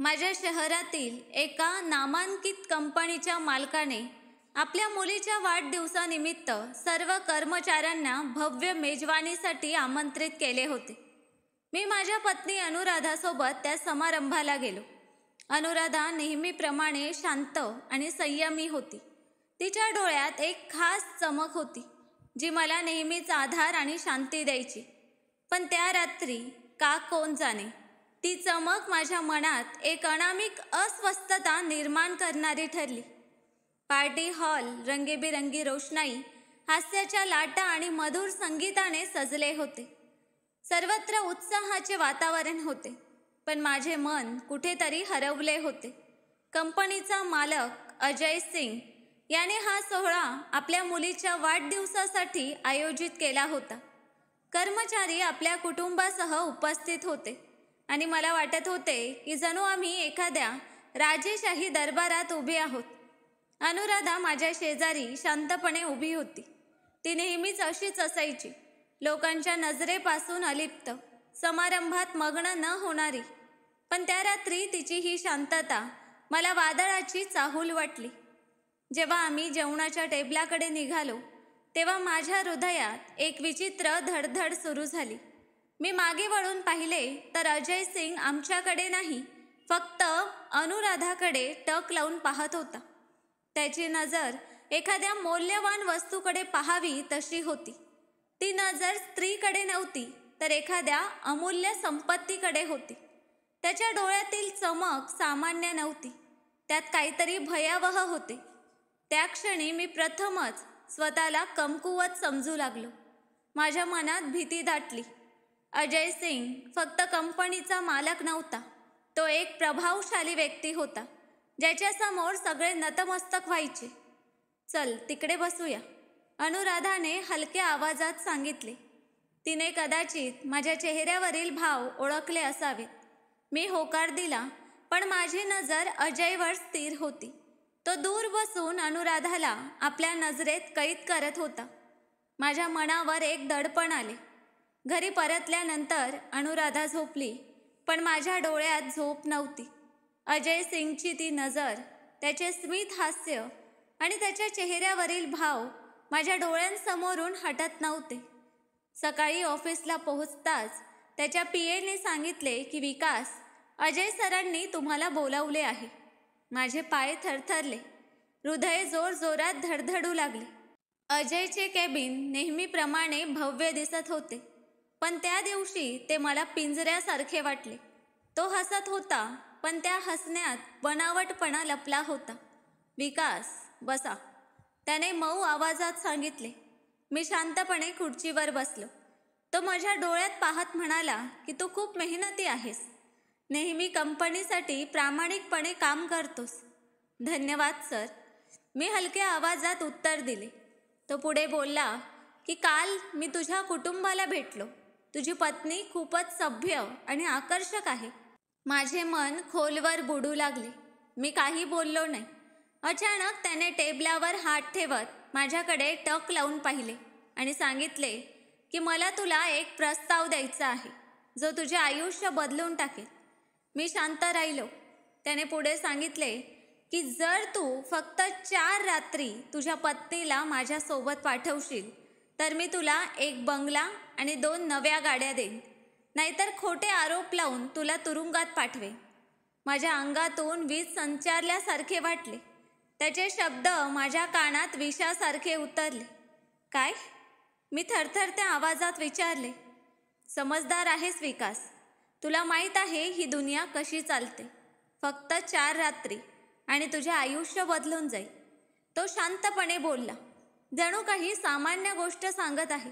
माझ्या शहरातील एका नामांकित कंपनीच्या मालकाने आपल्या मुलीच्या वाढदिवसानिमित्त सर्व कर्मचाऱ्यांना भव्य मेजवानीसाठी आमंत्रित केले होते. मी माझ्या पत्नी अनुराधासोबत त्या समारंभाला गेलो. अनुराधा नेहमीप्रमाणे शांत आणि संयमी होती. तिच्या डोळ्यात एक खास चमक होती जी मला नेहमीच आधार आणि शांती द्यायची. पण त्या रात्री का कोण जाणे, ती चमक माझ्या मनात एक अनामिक अस्वस्थता निर्माण करणारी ठरली. पार्टी हॉल रंगीबिरंगी रोषणाई, हास्याच्या लाटा आणि मधुर संगीताने सजले होते. सर्वत्र उत्साहाचे वातावरण होते, पण माझे मन कुठेतरी हरवले होते. कंपनीचा मालक अजय सिंग याने हा सोहळा आपल्या मुलीच्या वाढदिवसासाठी आयोजित केला होता. कर्मचारी आपल्या कुटुंबासह उपस्थित होते आणि मला वाटत होते की जणू आम्ही एखाद्या राजेशाही दरबारात उभे आहोत. अनुराधा माझ्या शेजारी शांतपणे उभी होती. ती नेहमीच अशीच असायची, लोकांच्या नजरेपासून अलिप्त, समारंभात मग्न न होणारी. पण त्या रात्री तिची ही शांतता मला वादळाची चाहूल वाटली. जेव्हा आम्ही जेवणाच्या टेबलाकडे निघालो तेव्हा माझ्या हृदयात एक विचित्र धडधड सुरू झाली. मी मागे वळून पाहिले तर अजय सिंग आमच्याकडे नाही, फक्त अनुराधाकडे टक लावून पाहत होता. त्याची नजर एखाद्या मौल्यवान वस्तूकडे पाहावी तशी होती. ती नजर स्त्रीकडे नव्हती तर एखाद्या अमूल्य संपत्तीकडे होती. त्याच्या डोळ्यातील चमक सामान्य नव्हती, त्यात काहीतरी भयावह होते. त्या क्षणी मी प्रथमच स्वतःला कमकुवत समजू लागलो. माझ्या मनात भीती दाटली. अजय सिंग फक्त कंपनीचा मालक नव्हता, तो एक प्रभावशाली व्यक्ती होता ज्याच्यासमोर सगळे नतमस्तक व्हायचे. चल तिकडे बसूया, अनुराधाने हलक्या आवाजात सांगितले. तिने कदाचित माझ्या चेहऱ्यावरील भाव ओळखले असावेत. मी होकार दिला, पण माझी नजर अजयवर स्थिर होती. तो दूर बसून अनुराधाला आपल्या नजरेत कैद करत होता. माझ्या मनावर एक दडपण आले. घरी परतल्यानंतर अनुराधा झोपली, पण माझ्या डोळ्यात झोप नव्हती. अजय सिंगची ती नजर, त्याचे स्मित हास्य आणि त्याच्या चेहऱ्यावरील भाव माझ्या डोळ्यांसमोरून हटत नव्हते. सकाळी ऑफिसला पोहोचताच त्याच्या पीएने सांगितले की विकास, अजय सरांनी तुम्हाला बोलावले आहे. माझे पाय थरथरले, हृदय जोरजोरात धडधडू लागले. अजयचे केबिन नेहमीप्रमाणे भव्य दिसत होते, पण त्या दिवशी ते मला पिंजऱ्यासारखे वाटले. तो हसत होता, पण त्या हसण्यात बनावटपणा लपला होता. विकास बसा, त्याने मऊ आवाजात सांगितले. मी शांतपणे खुर्चीवर बसलो. तो माझ्या डोळ्यात पाहत म्हणाला की तू खूप मेहनती आहेस, नेहमी कंपनीसाठी प्रामाणिकपणे काम करतोस. धन्यवाद सर, मी हलक्या आवाजात उत्तर दिले. तो पुढे बोलला की काल मी तुझ्या कुटुंबाला भेटलो. तुझी पत्नी खूपच सभ्य आणि आकर्षक आहे. माझे मन खोलवर बुडू लागले. मी काही बोललो नाही. अचानक त्याने टेबलावर हात ठेवत माझ्याकडे टक लावून पाहिले आणि सांगितले की मला तुला एक प्रस्ताव द्यायचा आहे जो तुझे आयुष्य बदलून टाकेल. मी शांत राहिलो. त्याने पुढे सांगितले की जर तू फक्त 4 रात्री तुझ्या पत्नीला माझ्यासोबत पाठवशील तर मी तुला एक बंगला आणि 2 नव्या गाड्या देईन, नाहीतर खोटे आरोप लावून तुला तुरुंगात पाठवेन. माझ्या अंगातून वीज संचारल्यासारखे वाटले. त्याचे शब्द माझ्या कानात विषासारखे उतरले. काय? मी थरथरत्या आवाजात विचारले. समजदार आहेस विकास, तुला माहीत आहे ही दुनिया कशी चालते. फक्त 4 रात्री आणि तुझे आयुष्य बदलून जाईल. तो शांतपणे बोलला, जणू काही सामान्य गोष्ट सांगत आहे.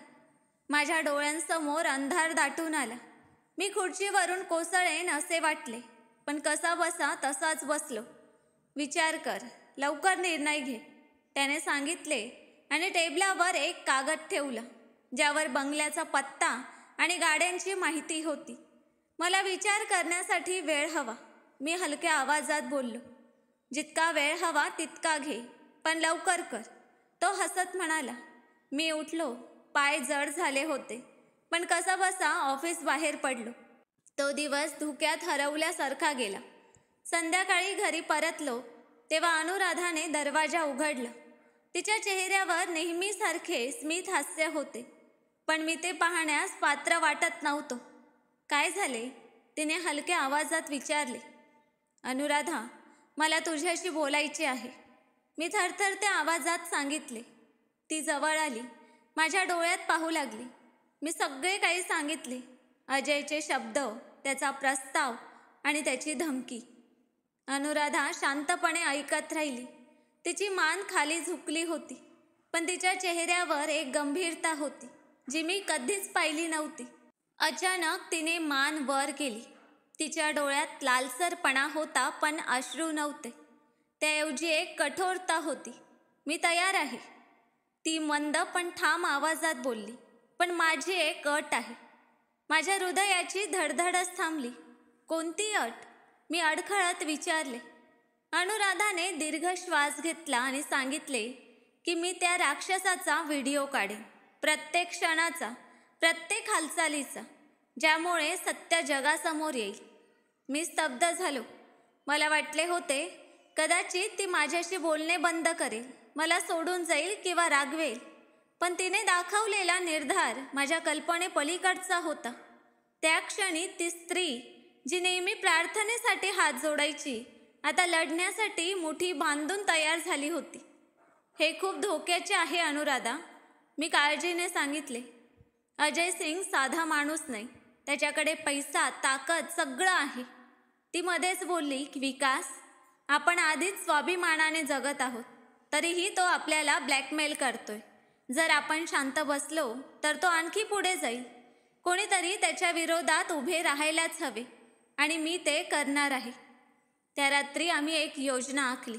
माझ्या डोळ्यांसमोर अंधार दाटून आला. मी खुर्चीवरून कोसळेन असे वाटले, पण कसा बसा तसाच बसलो. विचार कर, लवकर निर्णय घे, त्याने सांगितले आणि टेबलावर एक कागद ठेवला ज्यावर बंगल्याचा पत्ता आणि गाड्यांची माहिती होती. मला विचार करण्यासाठी वेळ हवा, मी हलक्या आवाजात बोललो. जितका वेळ हवा तितका घे, पण लवकर कर, तो हसत म्हणाला. मी उठलो. पाय जड झाले होते, पण कसा बसा ऑफिस बाहेर पडलो. तो दिवस धुक्यात हरवल्यासारखा गेला. संध्याकाळी घरी परतलो तेव्हा अनुराधाने दरवाजा उघडला. तिच्या चेहऱ्यावर नेहमीसारखे स्मित हास्य होते, पण मी ते पाहण्यास पात्र वाटत नव्हतो. काय झाले? तिने हलक्या आवाजात विचारले. अनुराधा, मला तुझ्याशी बोलायचे आहे, मी थरथरत्या आवाजात सांगितले. ती जवळ आली, माझ्या डोळ्यात पाहू लागली. मी सगळे काही सांगितले. अजयचे शब्द, त्याचा प्रस्ताव आणि त्याची धमकी. अनुराधा शांतपणे ऐकत राहिली. तिची मान खाली झुकली होती, पण तिच्या चेहऱ्यावर एक गंभीरता होती जी मी कधीच पाहिली नव्हती. अचानक तिने मान वर केली. तिच्या डोळ्यात लालसरपणा होता, पण अश्रू नव्हते. त्याऐवजी एक कठोरता होती. मी तयार आहे, ती मंद पण ठाम आवाजात बोलली. पण माझी एक अट आहे. माझ्या हृदयाची धडधडच थांबली. कोणती अट? मी अडखळत विचारले. अनुराधाने दीर्घ श्वास घेतला आणि सांगितले की मी त्या राक्षसाचा व्हिडिओ काढेन, प्रत्येक क्षणाचा, प्रत्येक हालचालीचा, ज्यामुळे सत्य जगासमोर येईल. मी स्तब्ध झालो. मला वाटले होते कदाचित ती माझ्याशी बोलणे बंद करेल, मला सोडून जाईल किंवा रागवेल. पण तिने दाखवलेला निर्धार माझ्या कल्पनेपलीकडचा होता. त्या क्षणी ती स्त्री जी नेहमी प्रार्थनेसाठी हात जोडायची, आता लढण्यासाठी मुठी बांधून तयार झाली होती. हे खूप धोक्याचे आहे अनुराधा, मी काळजीने सांगितले. अजय सिंग साधा माणूस नाही, त्याच्याकडे पैसा, ताकद सगळं आहे. ती मध्येच बोलली की विकास, आपण आधीच स्वाभिमानाने जगत आहोत, तरीही तो आपल्याला ब्लॅकमेल करतोय. जर आपण शांत बसलो तर तो आणखी पुढे जाईल. कोणीतरी त्याच्या विरोधात उभे राहायलाच हवे, आणि मी ते करणार आहे. त्या रात्री आम्ही एक योजना आखली.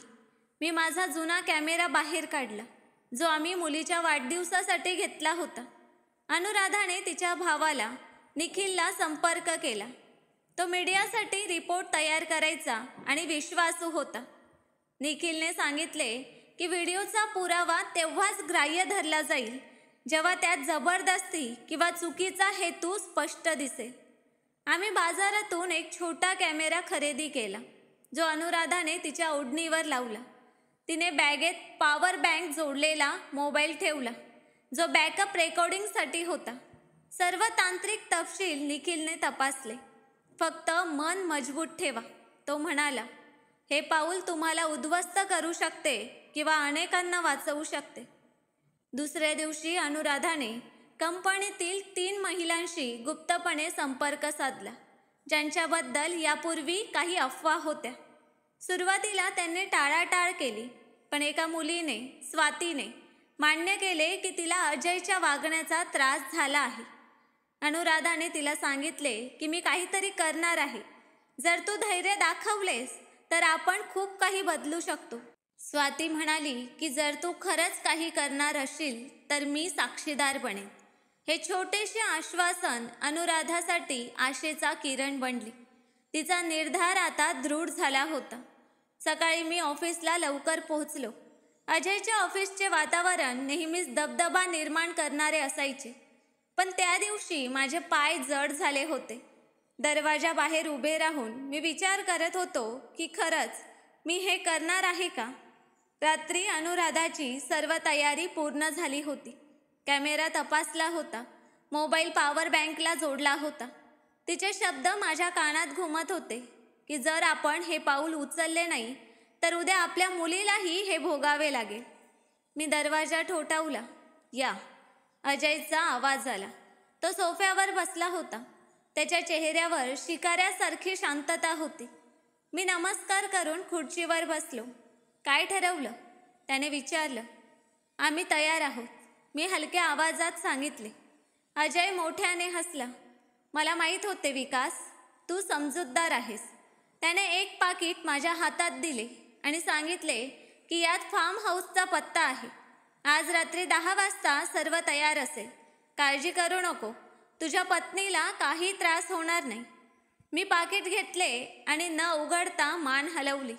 मी माझा जुना कॅमेरा बाहेर काढला, जो आम्ही मुलीच्या वाढदिवसासाठी घेतला होता. अनुराधाने तिच्या भावाला निखिलला संपर्क केला. तो मीडियासाठी रिपोर्ट तयार करायचा आणि विश्वासू होता. निखिलने सांगितले की व्हिडिओचा पुरावा तेव्हाच ग्राह्य धरला जाईल जेव्हा त्यात जबरदस्ती किंवा चुकीचा हेतू स्पष्ट दिसेल. आम्ही बाजारातून एक छोटा कॅमेरा खरेदी केला, जो अनुराधाने तिच्या ओढणीवर लावला. तिने बॅगेत पॉवर बँक जोडलेला मोबाईल ठेवला, जो बॅकअप रेकॉर्डिंगसाठी होता. सर्व तांत्रिक तपशील निखिलने तपासले. फक्त मन मजबूत ठेवा, तो म्हणाला. हे पाऊल तुम्हाला उद्ध्वस्त करू शकते किंवा अनेकांना वाचवू शकते. दुसऱ्या दिवशी अनुराधाने कंपनीतील 3 महिलांशी गुप्तपणे संपर्क साधला, ज्यांच्याबद्दल यापूर्वी काही अफवा होत्या. सुरुवातीला त्यांनी टाळाटाळ केली, पण एका मुलीने, स्वातीने, मान्य केले की तिला अजयच्या वागण्याचा त्रास झाला आहे. अनुराधाने तिला सांगितले की मी काहीतरी करणार आहे. जर तू धैर्य दाखवलेस तर आपण खूप काही बदलू शकतो. स्वाती म्हणाली की जर तू खरंच काही करणार असशील तर मी साक्षीदार बनेन. हे छोटेसे आश्वासन अनुराधासाठी आशेचा किरण बनले. तिचा निर्धार आता दृढ झाला होता. सकाळी मी ऑफिसला लवकर पोहोचलो. अजयच्या ऑफिसचे वातावरण नेहमीच दबदबा निर्माण करणारे असायचे, पण त्या दिवशी माझे पाय जड झाले होते. दरवाजाबाहेर उभे राहून मी विचार करत होतो की खरंच मी हे करणार आहे का. रात्री अनुराधाची सर्व तयारी पूर्ण झाली होती. कॅमेरा तपासला होता, मोबाईल पॉवर बँकला जोडला होता. तिचे शब्द माझ्या कानात घुमत होते की जर आपण हे पाऊल उचलले नाही तर उद्या आपल्या मुलीलाही हे भोगावे लागेल. मी दरवाजा ठोठावला. या. अजयचा आवाज आला. तो सोफ्यावर बसला होता. त्याच्या चेहऱ्यावर शिकाऱ्यासारखी शांतता होती. मी नमस्कार करून खुर्चीवर बसलो. काय ठरवलं? त्याने विचारलं. आम्ही तयार आहोत, मी हलक्या आवाजात सांगितले. अजय मोठ्याने हसला. मला माहीत होते विकास, तू समजूतदार आहेस. त्याने एक पाकिट माझ्या हातात दिले आणि सांगितले की यात फार्म हाऊसचा पत्ता आहे. आज रात्री 10 वाजता सर्व तयार असेल. काळजी करू नको, तुझ्या पत्नीला काही त्रास होणार नाही. मी पाकिट घेतले आणि न उघडता मान हलवली.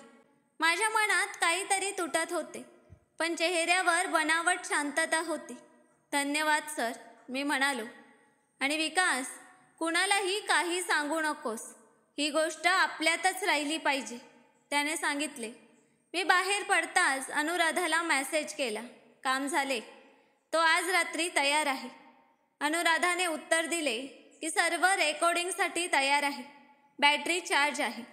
माझ्या मनात काहीतरी तुटत होते, पण चेहऱ्यावर बनावट शांतता होती. धन्यवाद सर, मी म्हणालो. आणि विकास, कुणालाही काही सांगू नकोस. ही गोष्ट आपल्यातच राहिली पाहिजे. त्याने सांगितले. मी बाहेर पडताच अनुराधाला मेसेज केला. काम झाले, तो आज रात्री तयार आहे. अनुराधाने उत्तर दिले की सर्व रेकॉर्डिंगसाठी तयार आहे, बॅटरी चार्ज आहे.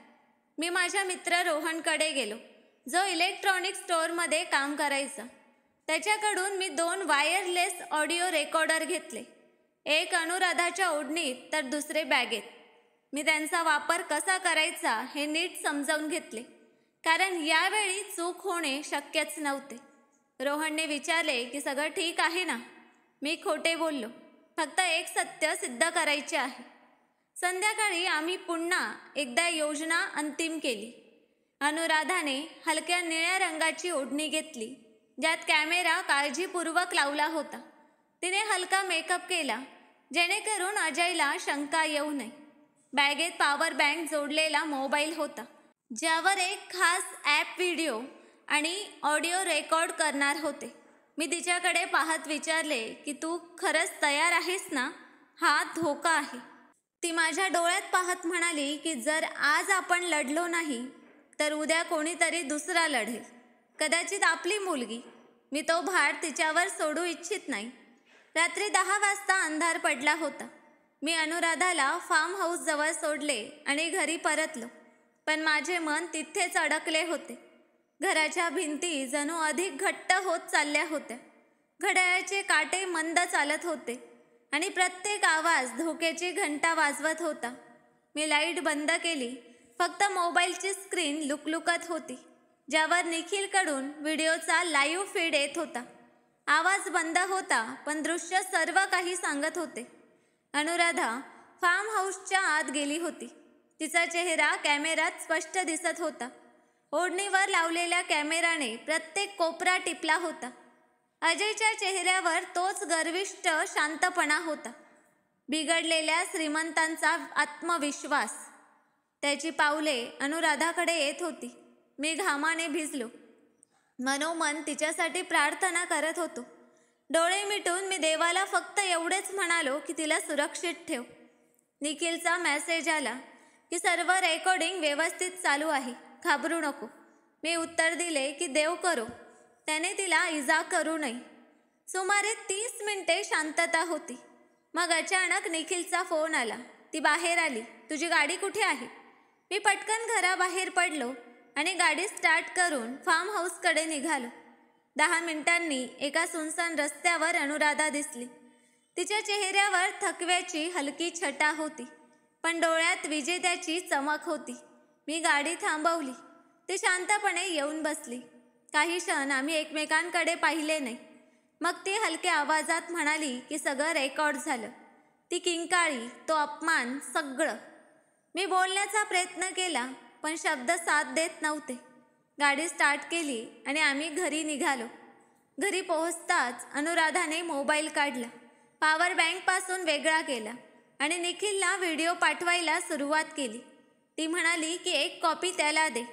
मी माझ्या मित्र रोहनकडे गेलो, जो इलेक्ट्रॉनिक स्टोअरमध्ये काम करायचा. त्याच्याकडून मी 2 वायरलेस ऑडिओ रेकॉर्डर घेतले, एक अनुराधाच्या ओढणीत तर दुसरे बॅगेत. मी त्यांचा वापर कसा करायचा हे नीट समजावून घेतले, कारण यावेळी चूक होणे शक्यच नव्हते. रोहनने विचारले की सगळं ठीक आहे ना. मी खोटे बोललो, फक्त एक सत्य सिद्ध करायचे आहे. संध्याकाळी आम्ही पुन्हा एकदा योजना अंतिम केली. अनुराधाने हलक्या निळ्या रंगाची ओढणी घेतली, ज्यात कॅमेरा काळजीपूर्वक लावला होता. तिने हलका मेकअप केला, जेणेकरून अजयला शंका येऊ नये. बॅगेत पॉवर बँक जोडलेला मोबाईल होता, ज्यावर एक खास ॲप व्हिडिओ आणि ऑडिओ रेकॉर्ड करणार होते. मी तिच्याकडे पाहत विचारले की तू खरंच तयार आहेस ना? हा धोका आहे. ती माझ्या डोळ्यात पाहत म्हणाली की जर आज आपण लढलो नाही तर उद्या कोणीतरी दुसरा लढेल, कदाचित आपली मुलगी. मी तो भार तिच्यावर सोडू इच्छित नाही. रात्री 10 वाजता अंधार पडला होता. मी अनुराधाला फार्म हाऊसजवळ सोडले आणि घरी परतलो, पण माझे मन तिथेच अडकले होते. घराच्या भिंती जणू अधिक घट्ट होत चालल्या होत्या. घड्याळाचे काटे मंद चालत होते आणि प्रत्येक आवाज धोक्याची घंटा वाजवत होता. मी लाईट बंद केली. फक्त मोबाईलची स्क्रीन लुकलुकत होती, ज्यावर निखिलकडून व्हिडिओचा लाईव्ह फीड येत होता. आवाज बंद होता, पण दृश्य सर्व काही सांगत होते. अनुराधा फार्म हाऊसच्या आत गेली होती. तिचा चेहरा कॅमेऱ्यात स्पष्ट दिसत होता. ओढणीवर लावलेल्या कॅमेराने प्रत्येक कोपरा टिपला होता. अजयच्या चेहऱ्यावर तोच गर्विष्ठ शांतपणा होता, बिघडलेल्या श्रीमंतांचा आत्मविश्वास. त्याची पावले अनुराधाकडे येत होती. मी घामाने भिजलो. मनोमन तिच्यासाठी प्रार्थना करत होतो. डोळे मिटून मी देवाला फक्त एवढेच म्हणालो की तिला सुरक्षित ठेव. निखिलचा मेसेज आला की सर्व रेकॉर्डिंग व्यवस्थित चालू आहे, घाबरू नको. मी उत्तर दिले की देव करो त्याने तिला इजा करू नये. सुमारे 30 मिनिटे शांतता होती. मग अचानक निखिलचा फोन आला. ती बाहेर आली. तुझी गाडी कुठे आहे? मी पटकन घराबाहेर पडलो आणि गाडी स्टार्ट करून फार्म हाऊसकडे निघालो. 10 मिनिटांनी एका सुनसान रस्त्यावर अनुराधा दिसली. तिच्या चेहऱ्यावर थकव्याची हलकी छटा होती, पण डोळ्यात विजेत्याची चमक होती. मी गाडी थांबवली. ती शांतपणे येऊन बसली. काही क्षण आम्ही एकमेकांकडे पाहिले नाही. मग ती हलक्या आवाजात म्हणाली की सगळं रेकॉर्ड झालं. ती किंकाळी, तो अपमान, सगळं. मी बोलण्याचा प्रयत्न केला, पण शब्द साथ देत नव्हते. गाडी स्टार्ट केली आणि आम्ही घरी निघालो. घरी पोहोचताच अनुराधाने मोबाईल काढला, पॉवर बँकपासून वेगळा केला आणि निखिलला व्हिडिओ पाठवायला सुरुवात केली. ती म्हणाली की एक कॉपी त्याला दे,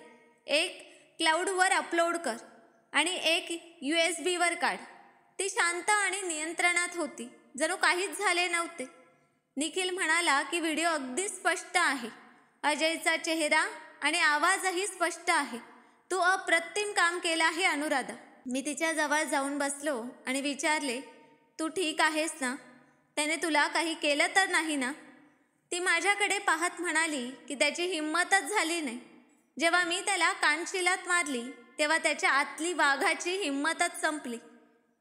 एक क्लाउडवर अपलोड कर आणि एक USB वर काढ. ती शांत आणि नियंत्रणात होती, जणू काहीच झाले नव्हते. निखिल म्हणाला की व्हिडिओ अगदी स्पष्ट आहे. अजयचा चेहरा आणि आवाजही स्पष्ट आहे. तू अप्रतिम काम केलं आहे अनुराधा. मी तिच्या जवळ जाऊन बसलो आणि विचारले, तू ठीक आहेस ना? त्याने तुला काही केलं तर नाही ना? ती माझ्याकडे पाहत म्हणाली की त्याची हिंमतच झाली नाही. जेव्हा मी त्याला कानशिलात मारली तेव्हा त्याच्या आतली वाघाची हिंमतच संपली.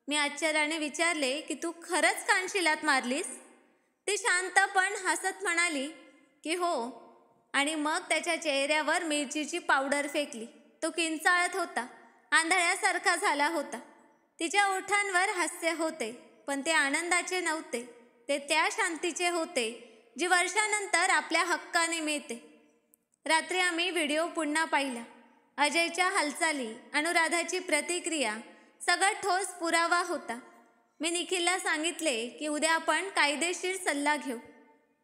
मी आश्चर्याने विचारले की तू खरंच कानशिलात मारलीस? ती शांत पण हसत म्हणाली की हो, आणि मग त्याच्या चेहऱ्यावर मिरचीची पावडर फेकली. तो किंचाळत होता, आंधळ्यासारखा झाला होता. तिच्या ओठांवर हास्य होते, पण ते आनंदाचे नव्हते. ते त्या शांतीचे होते जी वर्षानंतर आपल्या हक्काने मिळते. रात्री आम्ही व्हिडिओ पुन्हा पाहिला. अजयच्या हालचाली, अनुराधाची प्रतिक्रिया, सगळा ठोस पुरावा होता. मी निखिलला सांगितले की उद्या आपण कायदेशीर सल्ला घेऊ.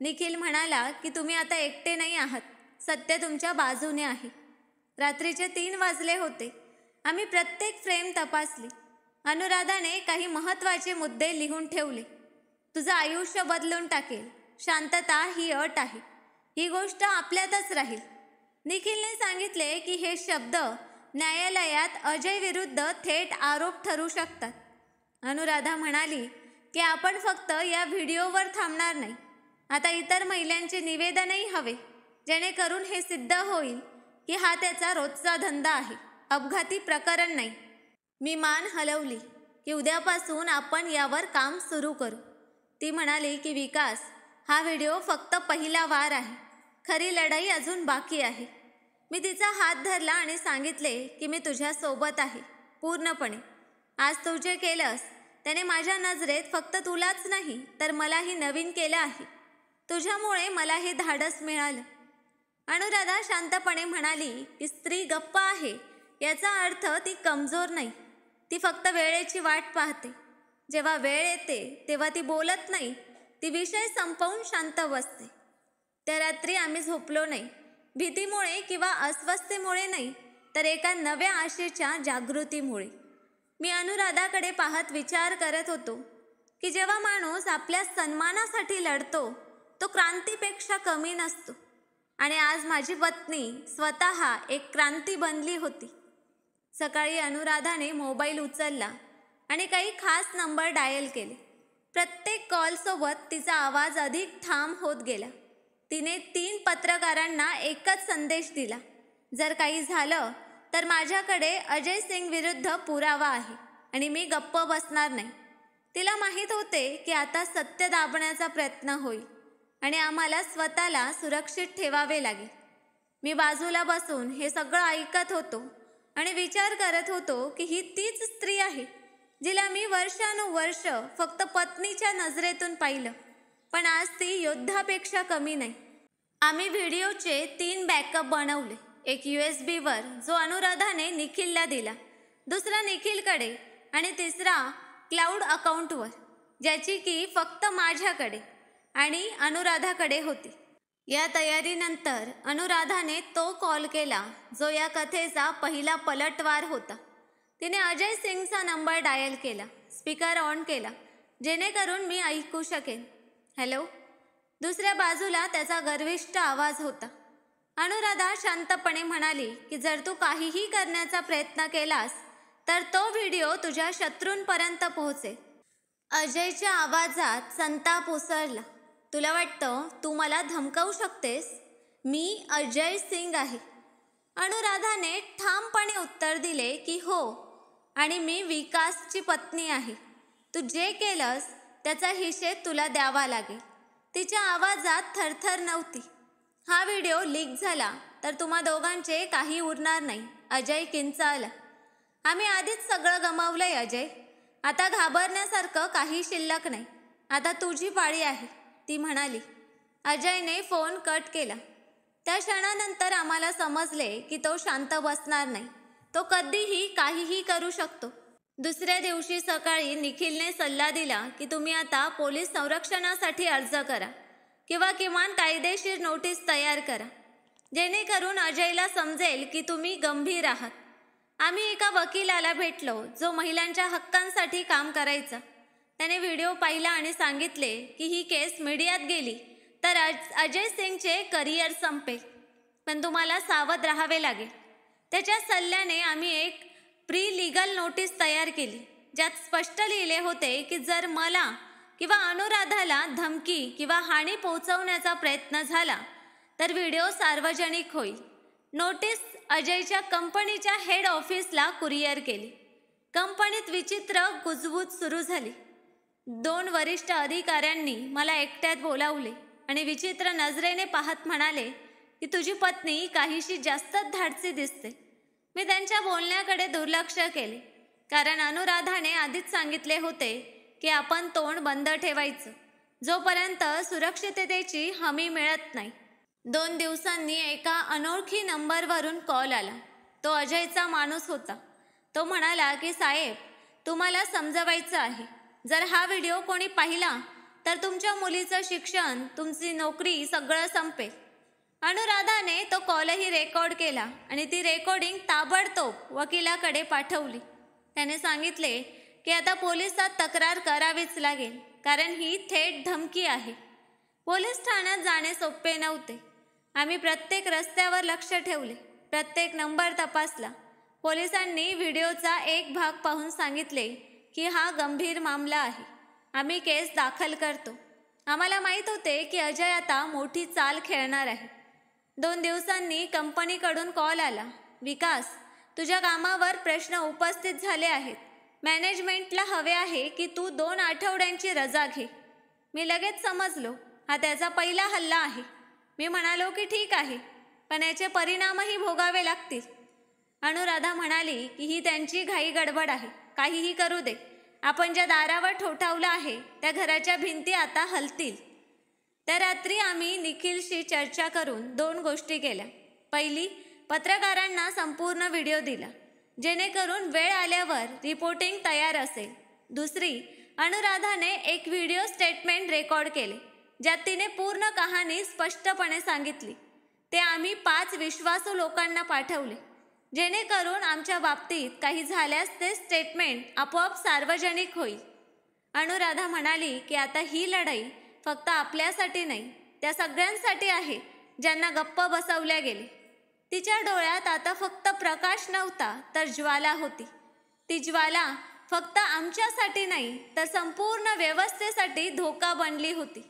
निखिल म्हणाला की तुम्ही आता एकटे नाही आहात, सत्य तुमच्या बाजूने आहे. रात्रीचे 3 वाजले होते. आम्ही प्रत्येक फ्रेम तपासली. अनुराधाने काही महत्त्वाचे मुद्दे लिहून ठेवले. तुझं आयुष्य बदलून टाकेल, शांतता ही अट आहे, ही गोष्ट आपल्यातच राहील. निखिलने सांगितले की हे शब्द न्यायालयात अजय विरुद्ध थेट आरोप ठरू शकतात. अनुराधा म्हणाली की आपण फक्त या व्हिडिओवर थांबणार नाही. आता इतर महिलांचे निवेदनही हवे, जेणेकरून हे सिद्ध होईल की हा त्याचा रोजचा धंदा आहे, अपघाती प्रकरण नाही. मी मान हलवली की उद्यापासून आपण यावर काम सुरू करू. ती म्हणाली की विकास, हा व्हिडिओ फक्त पहिला वार आहे. खरी लढाई अजून बाकी आहे. मी तिचा हात धरला आणि सांगितले की मी तुझ्यासोबत आहे पूर्णपणे. आज तू जे केलंस त्याने माझ्या नजरेत फक्त तुलाच नाही तर मलाही नवीन केलं आहे. तुझ्यामुळे मला हे धाडस मिळालं. अनुराधा शांतपणे म्हणाली की स्त्री गप्प आहे याचा अर्थ ती कमजोर नाही. ती फक्त वेळेची वाट पाहते. जेव्हा वेळ येते तेव्हा ती बोलत नाही, ती विषय संपवून शांत बसते. त्या रात्री आम्ही झोपलो नाही, भीतीमुळे किंवा अस्वस्थतेमुळे नाही, तर एका नव्या आशेच्या जागृतीमुळे. मी अनुराधाकडे पाहत विचार करत होतो की जेव्हा माणूस आपल्या सन्मानासाठी लढतो तो क्रांतीपेक्षा कमी नसतो. आणि आज माझी पत्नी स्वतः एक क्रांती बनली होती. सकाळी अनुराधाने मोबाईल उचलला आणि काही खास नंबर डायल केले. प्रत्येक कॉलसोबत तिचा आवाज अधिक ठाम होत गेला. तिने 3 पत्रकारांना एकच संदेश दिला, जर काही झालं तर माझ्याकडे अजय सिंग विरुद्ध पुरावा आहे आणि मी गप्प बसणार नाही. तिला माहीत होते की आता सत्य दाबण्याचा प्रयत्न होईल आणि आम्हाला स्वतःला सुरक्षित ठेवावे लागेल. मी बाजूला बसून हे सगळं ऐकत होतो आणि विचार करत होतो की ही तीच स्त्री आहे जिला मी वर्षानुवर्ष फक्त पत्नीच्या नजरेतून पाहिलं, पण आज ती योद्धापेक्षा कमी नाही. आम्ही व्हिडिओचे 3 बॅकअप बनवले. एक USB वर जो अनुराधाने निखिलला दिला, दुसरा निखिलकडे आणि तिसरा क्लाउड अकाउंटवर, ज्याची की फक्त माझ्याकडे आणि अनुराधाकडे होती. या तयारीनंतर अनुराधाने तो कॉल केला जो या कथेचा पहिला पलटवार होता. तिने अजय सिंगचा नंबर डायल केला, स्पीकर ऑन केला जेणेकरून मी ऐकू शकेन. हॅलो. दुसऱ्या बाजूला त्याचा गर्विष्ठ आवाज होता. अनुराधा शांतपणे म्हणाली की जर तू काहीही करण्याचा प्रयत्न केलास तर तो व्हिडिओ तुझ्या शत्रूंपर्यंत पोहोचेल. अजयच्या आवाजात संताप उसळला. तुला वाटतं तू मला धमकावू शकतेस? मी अजय सिंग आहे. अनुराधाने ठामपणे उत्तर दिले की हो, आणि मी विकासची पत्नी आहे. तू जे केलंस त्याचा हिशेब तुला द्यावा लागेल. तिच्या आवाजात थरथर नव्हती. हा व्हिडिओ लीक झाला तर तुम्हा दोघांचे काही उरणार नाही. अजय किंचाळला. आम्ही आधीच सगळं गमावलंय अजय. आता घाबरण्यासारखं काही शिल्लक नाही. आता तुझी पाळी आहे, ती म्हणाली. अजयने फोन कट केला. त्या क्षणानंतर आम्हाला समजले की तो शांत बसणार नाही. तो कधीही काहीही करू शकतो. दुसऱ्या दिवशी सकाळी निखिलने सल्ला दिला की तुम्ही आता पोलीस संरक्षणासाठी अर्ज करा किंवा किमान कायदेशीर नोटीस तयार करा, जेणेकरून अजयला समजेल की तुम्ही गंभीर आहात. आम्ही एका वकिलाला भेटलो जो महिलांच्या हक्कांसाठी काम करायचा. त्याने व्हिडिओ पाहिला आणि सांगितले की ही केस मीडियात गेली तर अजय सिंगचे करिअर संपेल, पण तुम्हाला सावध राहावे लागेल. त्याच्या सल्ल्याने आम्ही एक प्री लीगल नोटीस तयार केली, ज्यात स्पष्ट लिहिले होते की जर मला किंवा अनुराधाला धमकी किंवा हानी पोहोचवण्याचा प्रयत्न झाला तर व्हिडिओ सार्वजनिक होईल. नोटीस अजयच्या कंपनीच्या हेड ऑफिसला कुरिअर केली. कंपनीत विचित्र कुजबूज सुरू झाली. 2 वरिष्ठ अधिकाऱ्यांनी मला एकट्यात बोलावले आणि विचित्र नजरेने पाहत म्हणाले की तुझी पत्नी काहीशी जास्तच धाडसी दिसते. मी त्यांच्या बोलण्याकडे दुर्लक्ष केले, कारण अनुराधाने आधीच सांगितले होते की आपण तोंड बंद ठेवायचं जोपर्यंत सुरक्षिततेची हमी मिळत नाही. 2 दिवसांनी एका अनोळखी नंबरवरून कॉल आला. तो अजयचा माणूस होता. तो म्हणाला की साहेब, तुम्हाला समजवायचं आहे, जर हा व्हिडिओ कोणी पाहिला तर तुमच्या मुलीचं शिक्षण, तुमची नोकरी सगळं संपेल. अनुराधाने तो कॉलही रेकॉर्ड केला आणि ती रेकॉर्डिंग ताबडतोब वकिलाकडे पाठवली. त्याने सांगितले की आता पोलिसात तक्रार करावीच लागेल, कारण ही थेट धमकी आहे. पोलीस ठाण्यात जाणे सोपे नव्हते. आम्ही प्रत्येक रस्त्यावर लक्ष ठेवले, प्रत्येक नंबर तपासला. पोलिसांनी व्हिडिओचा एक भाग पाहून सांगितले की हा गंभीर मामला आहे, आम्ही केस दाखल करतो. आम्हाला माहीत होते की अजय आता मोठी चाल खेळणार आहे. 2 दिवसांनी कंपनीकडून कॉल आला, विकास, तुझ्या कामावर प्रश्न उपस्थित झाले आहेत. मॅनेजमेंटला हवे आहे की तू 2 आठवड्यांची रजा घे. मी लगेच समजलो हा त्याचा पहिला हल्ला आहे. मी म्हणालो की ठीक आहे, पण याचे परिणामही भोगावे लागतील. अनुराधा म्हणाली की ही त्यांची घाई गडबड आहे, काहीही करू दे. आपण ज्या दारावर ठोठावलं आहे त्या घराच्या भिंती आता हलतील. त्या रात्री आम्ही निखिलशी चर्चा करून 2 गोष्टी केल्या. पहिली, पत्रकारांना संपूर्ण व्हिडिओ दिला, जेणेकरून वेळ आल्यावर रिपोर्टिंग तयार असेल. दुसरी, अनुराधाने एक व्हिडिओ स्टेटमेंट रेकॉर्ड केले, ज्यात तिने पूर्ण कहाणी स्पष्टपणे सांगितली. ते आम्ही 5 विश्वासू लोकांना पाठवले, जेणेकरून आमच्या बाबतीत काही झाल्यास ते स्टेटमेंट आपोआप सार्वजनिक होईल. अनुराधा म्हणाली की आता ही लढाई फक्त आपल्यासाठी नाही, त्या सगळ्यांसाठी आहे ज्यांना गप्प बसवल्या गेले. तिच्या डोळ्यात आता फक्त प्रकाश नव्हता तर ज्वाला होती. ती ज्वाला फक्त आमच्यासाठी नाही तर संपूर्ण व्यवस्थेसाठी धोका बनली होती.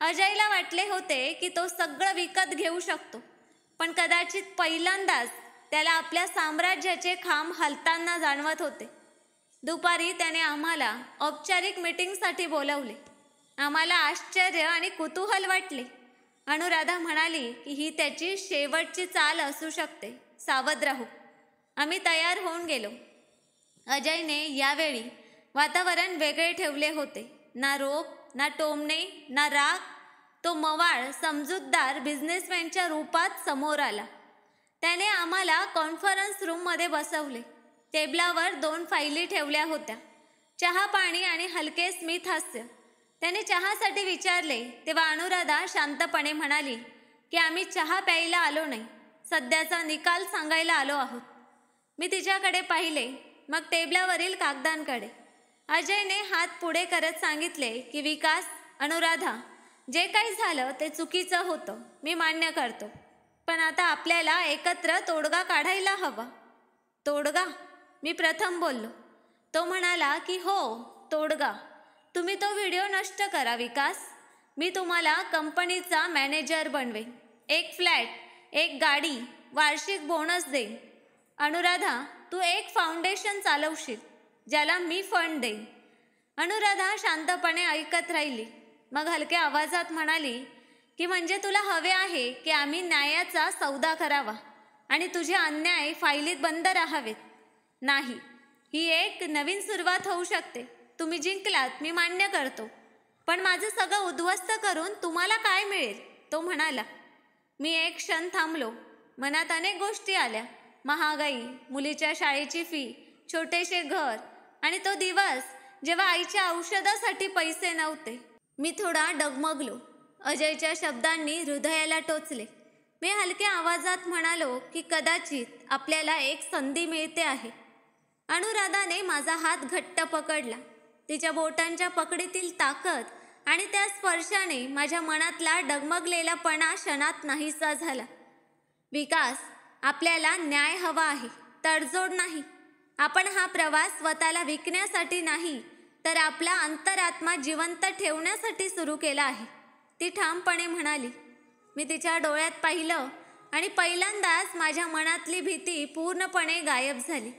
अजयला वाटले होते की तो सगळं विकत घेऊ शकतो, पण कदाचित पहिल्यांदाच त्याला आपल्या साम्राज्याचे खांब हलताना जाणवत होते. दुपारी त्याने आम्हाला औपचारिक मीटिंगसाठी बोलवले. आम्हाला आश्चर्य आणि कुतूहल वाटले. अनुराधा म्हणाली की ही त्याची शेवटची चाल असू शकते, सावध राहू. आम्ही तयार होऊन गेलो. अजयने यावेळी वातावरण वेगळे ठेवले होते. ना रोप, ना टोमणे, ना राग. तो मवाळ समजूतदार बिझनेसमॅनच्या रूपात समोर आला. त्याने आम्हाला कॉन्फरन्स रूममध्ये बसवले. टेबलावर 2 फायली ठेवल्या होत्या, चहा पाणी आणि हलके स्मित हास्य. त्याने चहासाठी विचारले तेव्हा अनुराधा शांतपणे म्हणाली की आम्ही चहा प्यायला आलो नाही, सध्याचा निकाल सांगायला आलो आहोत. मी तिच्याकडे पाहिले, मग टेबलावरील कागदांकडे. अजयने हात पुढे करत सांगितले की विकास, अनुराधा, जे काही झालं ते चुकीचं होतं, मी मान्य करतो. पण आता आपल्याला एकत्र तोडगा काढायला हवा. तोडगा? मी प्रथम बोललो. तो म्हणाला की हो, तोडगा. तुम्ही तो व्हिडिओ नष्ट करा विकास. मी तुम्हाला कंपनीचा मॅनेजर बनवेन. 1 फ्लॅट, 1 गाडी, वार्षिक बोनस देईन. अनुराधा, तू एक फाउंडेशन चालवशील, ज्याला मी फंड देईन. अनुराधा शांतपणे ऐकत राहिली. मग हलक्या आवाजात म्हणाली की म्हणजे तुला हवे आहे की आम्ही न्यायाचा सौदा करावा आणि तुझे अन्याय फायलीत बंद राहावेत? नाही, ही एक नवीन सुरुवात होऊ शकते. तुम्ही जिंकलात, मी मान्य करतो, पण माझं सगळं उद्ध्वस्त करून तुम्हाला काय मिळेल? तो म्हणाला. मी एक क्षण थांबलो. मनात अनेक गोष्टी आल्या. महागाई, मुलीच्या शाळेची फी, छोटेसे घर आणि तो दिवस जेव्हा आईच्या औषधासाठी पैसे नव्हते. मी थोडा डगमगलो. अजयच्या शब्दांनी हृदयाला टोचले. मी हलक्या आवाजात म्हणालो की कदाचित आपल्याला एक संधी मिळते आहे. अनुराधाने माझा हात घट्ट पकडला. तिच्या बोटांच्या पकडीतील ताकद आणि त्या स्पर्शाने माझ्या मनातला डगमगलेला पणा क्षणात नाहीसा झाला. विकास, आपल्याला न्याय हवा आहे, तडजोड नाही. आपण हा प्रवास स्वतःला विकण्यासाठी नाही, तर आपला अंतरात्मा जिवंत ठेवण्यासाठी सुरू केला आहे, ती ठामपणे म्हणाली. मी तिच्या डोळ्यात पाहिलं आणि पहिल्यांदाच माझ्या मनातली भीती पूर्णपणे गायब झाली.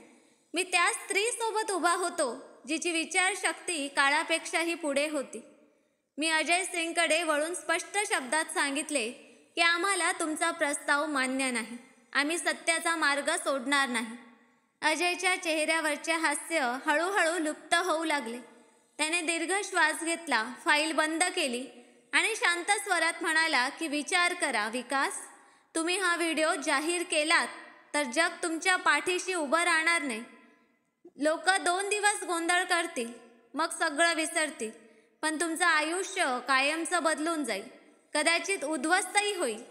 मी त्या स्त्रीसोबत उभा होतो जिची विचारशक्ती काळापेक्षाही पुढे होती. मी अजय सिंगकडे वळून स्पष्ट शब्दात सांगितले की आम्हाला तुमचा प्रस्ताव मान्य नाही. आम्ही सत्याचा मार्ग सोडणार नाही. अजयच्या चेहऱ्यावरचे हास्य हळूहळू लुप्त होऊ लागले. त्याने दीर्घ श्वास घेतला, फाईल बंद केली आणि शांत स्वरात म्हणाला की विचार करा विकास, तुम्ही हा व्हिडिओ जाहीर केलात तर जग तुमच्या पाठीशी उभं राहणार नाही. लोक 2 दिवस गोंधळ करतील, मग सगळं विसरतील, पण तुमचं आयुष्य कायमचं बदलून जाईल, कदाचित उद्ध्वस्तही होईल.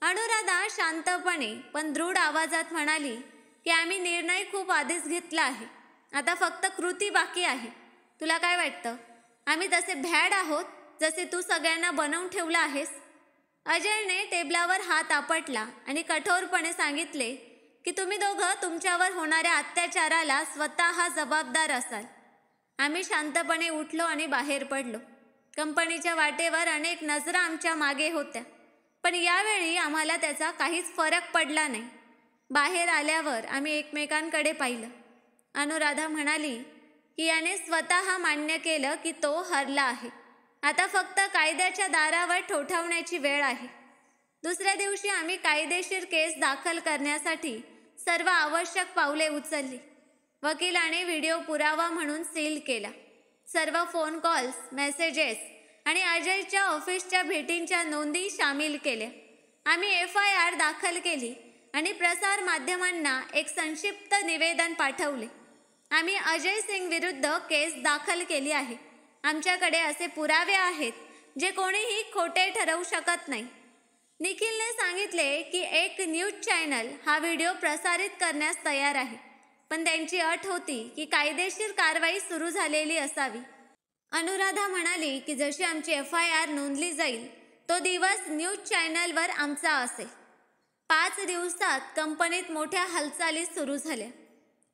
अनुराधा शांतपणे पण दृढ आवाजात म्हणाली की आम्ही निर्णय खूप आधीच घेतला आहे, आता फक्त कृती बाकी आहे. तुला काय वाटतं, आम्ही तसे भॅड आहोत जसे तू सगळ्यांना बनवून ठेवलं आहेस? अजयने टेबलावर हात आपटला आणि कठोरपणे सांगितले की तुम्ही दोघं तुमच्यावर होणाऱ्या अत्याचाराला स्वतः जबाबदार असाल. आम्ही शांतपणे उठलो आणि बाहेर पडलो. कंपनीच्या वाटेवर अनेक नजरा आमच्या मागे होत्या, पण यावेळी आम्हाला त्याचा काहीच फरक पडला नाही. बाहेर आल्यावर आम्ही एकमेकांकडे पाहिलं. अनुराधा म्हणाली की याने स्वतः मान्य केलं की तो हरला आहे. आता फक्त कायद्याच्या दारावर ठोठावण्याची वेळ आहे. दुसऱ्या दिवशी आम्ही कायदेशीर केस दाखल करण्यासाठी सर्व आवश्यक पावले उचलली. वकिलाने व्हिडिओ पुरावा म्हणून सील केला. सर्व फोन कॉल्स, मेसेजेस आणि अजयच्या ऑफिसच्या भेटींच्या नोंदी सामील केल्या. आम्ही FIR दाखल केली आणि प्रसार माध्यमांना एक संक्षिप्त निवेदन पाठवले. आम्ही अजय सिंग विरुद्ध केस दाखल केली आहे. आमच्याकडे असे पुरावे आहेत जे कोणीही खोटे ठरवू शकत नाही. निखिलने सांगितले की एक न्यूज चॅनल हा व्हिडिओ प्रसारित करण्यास तयार आहे, पण त्यांची अट होती की कायदेशीर कारवाई सुरू झालेली असावी. अनुराधा म्हणाली की जशी आमची FIR नोंदली जाईल तो दिवस न्यूज चॅनलवर आमचा असेल. 5 दिवसात कंपनीत मोठ्या हालचाली सुरू झाल्या.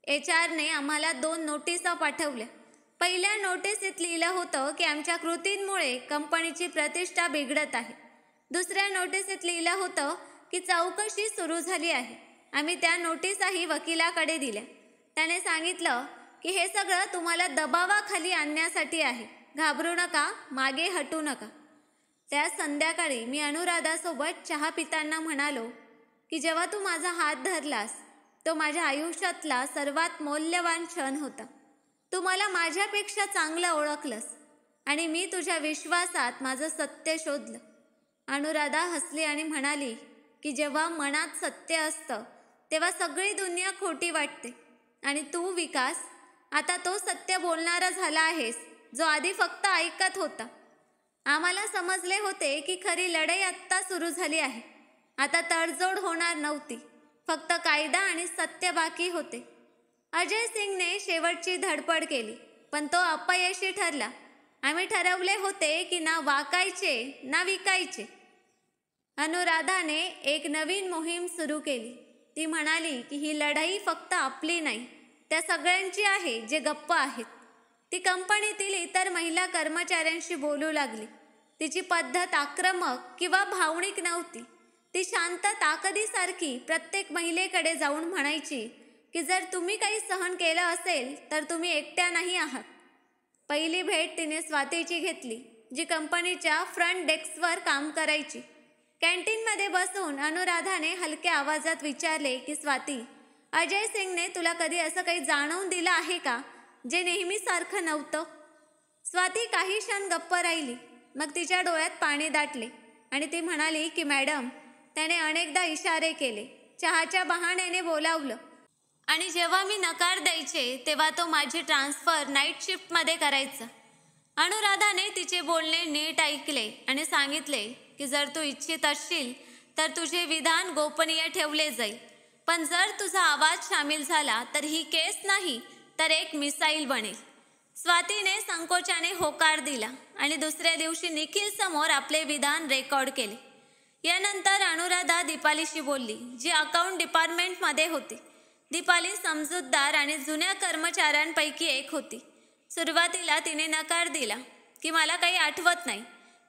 HRने आम्हाला 2 नोटिसा पाठवल्या. पहिल्या नोटिसीत लिहिलं होतं की आमच्या कृतींमुळे कंपनीची प्रतिष्ठा बिघडत आहे. दुसऱ्या नोटिसीत लिहिलं होतं की चौकशी सुरू झाली आहे. आम्ही त्या नोटिसाही वकिलाकडे दिल्या. त्याने सांगितलं की हे सगळं तुम्हाला दबावाखाली आणण्यासाठी आहे. घाबरू नका, मागे हटू नका. त्या संध्याकाळी मी अनुराधासोबत चहा पिताना म्हणालो की जेव्हा तू माझा हात धरलास तो माझ्या आयुष्यातला सर्वात मौल्यवान क्षण होता. तू मला माझ्यापेक्षा चांगलं ओळखलंस आणि मी तुझ्या विश्वासात माझं सत्य शोधलं. अनुराधा हसली आणि म्हणाली की जेव्हा मनात सत्य असतं तेव्हा सगळी दुनिया खोटी वाटते. आणि तू विकास, आता तो सत्य बोलणारा झाला आहेस जो आधी फक्त ऐकत होता. आम्हाला समजले होते की खरी लढाई आत्ता सुरू झाली आहे. आता तडजोड होणार नव्हती, फक्त कायदा आणि सत्य बाकी होते. अजय सिंगने शेवटची धडपड केली, पण तो अपयशी ठरला. आम्ही ठरवले होते की ना वाकायचे ना विकायचे. अनुराधाने एक नवीन मोहीम सुरू केली. ती म्हणाली की ही लढाई फक्त आपली नाही, त्या सगळ्यांची आहे जे गप्प आहेत. ती कंपनीतील इतर महिला कर्मचाऱ्यांशी बोलू लागली. तिची पद्धत आक्रमक किंवा भावनिक नव्हती. ती शांत ताकदीसारखी प्रत्येक महिलेकडे जाऊन म्हणायची की जर तुम्ही काही सहन केलं असेल तर तुम्ही एकट्या नाही आहात. पहिली भेट तिने स्वातीची घेतली, जी कंपनीच्या फ्रंट डेस्कवर काम करायची. कॅन्टीनमध्ये बसून अनुराधाने हलक्या आवाजात विचारले की स्वाती, अजय सिंगने तुला कधी असं काही जाणवून दिलं आहे का जे नेहमीसारखं नव्हतं? स्वाती काही क्षण गप्प राहिली. मग तिच्या डोळ्यात पाणी दाटले आणि ती म्हणाली की मॅडम, त्याने अनेकदा इशारे केले, चहाच्या बहाण्याने बोलावलं आणि जेव्हा मी नकार द्यायचे तेव्हा तो माझी ट्रान्सफर नाईट शिफ्टमध्ये करायचा. अनुराधाने तिचे बोलणे नीट ऐकले आणि सांगितले की जर तू इच्छित असशील तर तुझे विधान गोपनीय ठेवले जाईल, पण जर तुझा आवाज सामील झाला तर ही केस नाही तर एक मिसाईल बनेल. स्वातीने संकोचाने होकार दिला आणि दुसऱ्या दिवशी निखिल समोर आपले विधान रेकॉर्ड केले. यानंतर अनुराधा दीपालीशी बोलली, जी अकाउंट डिपार्टमेंटमध्ये होती. दीपाली समजूतदार आणि जुन्या कर्मचाऱ्यांपैकी एक होती. सुरुवातीला तिने नकार दिला की मला काही आठवत नाही,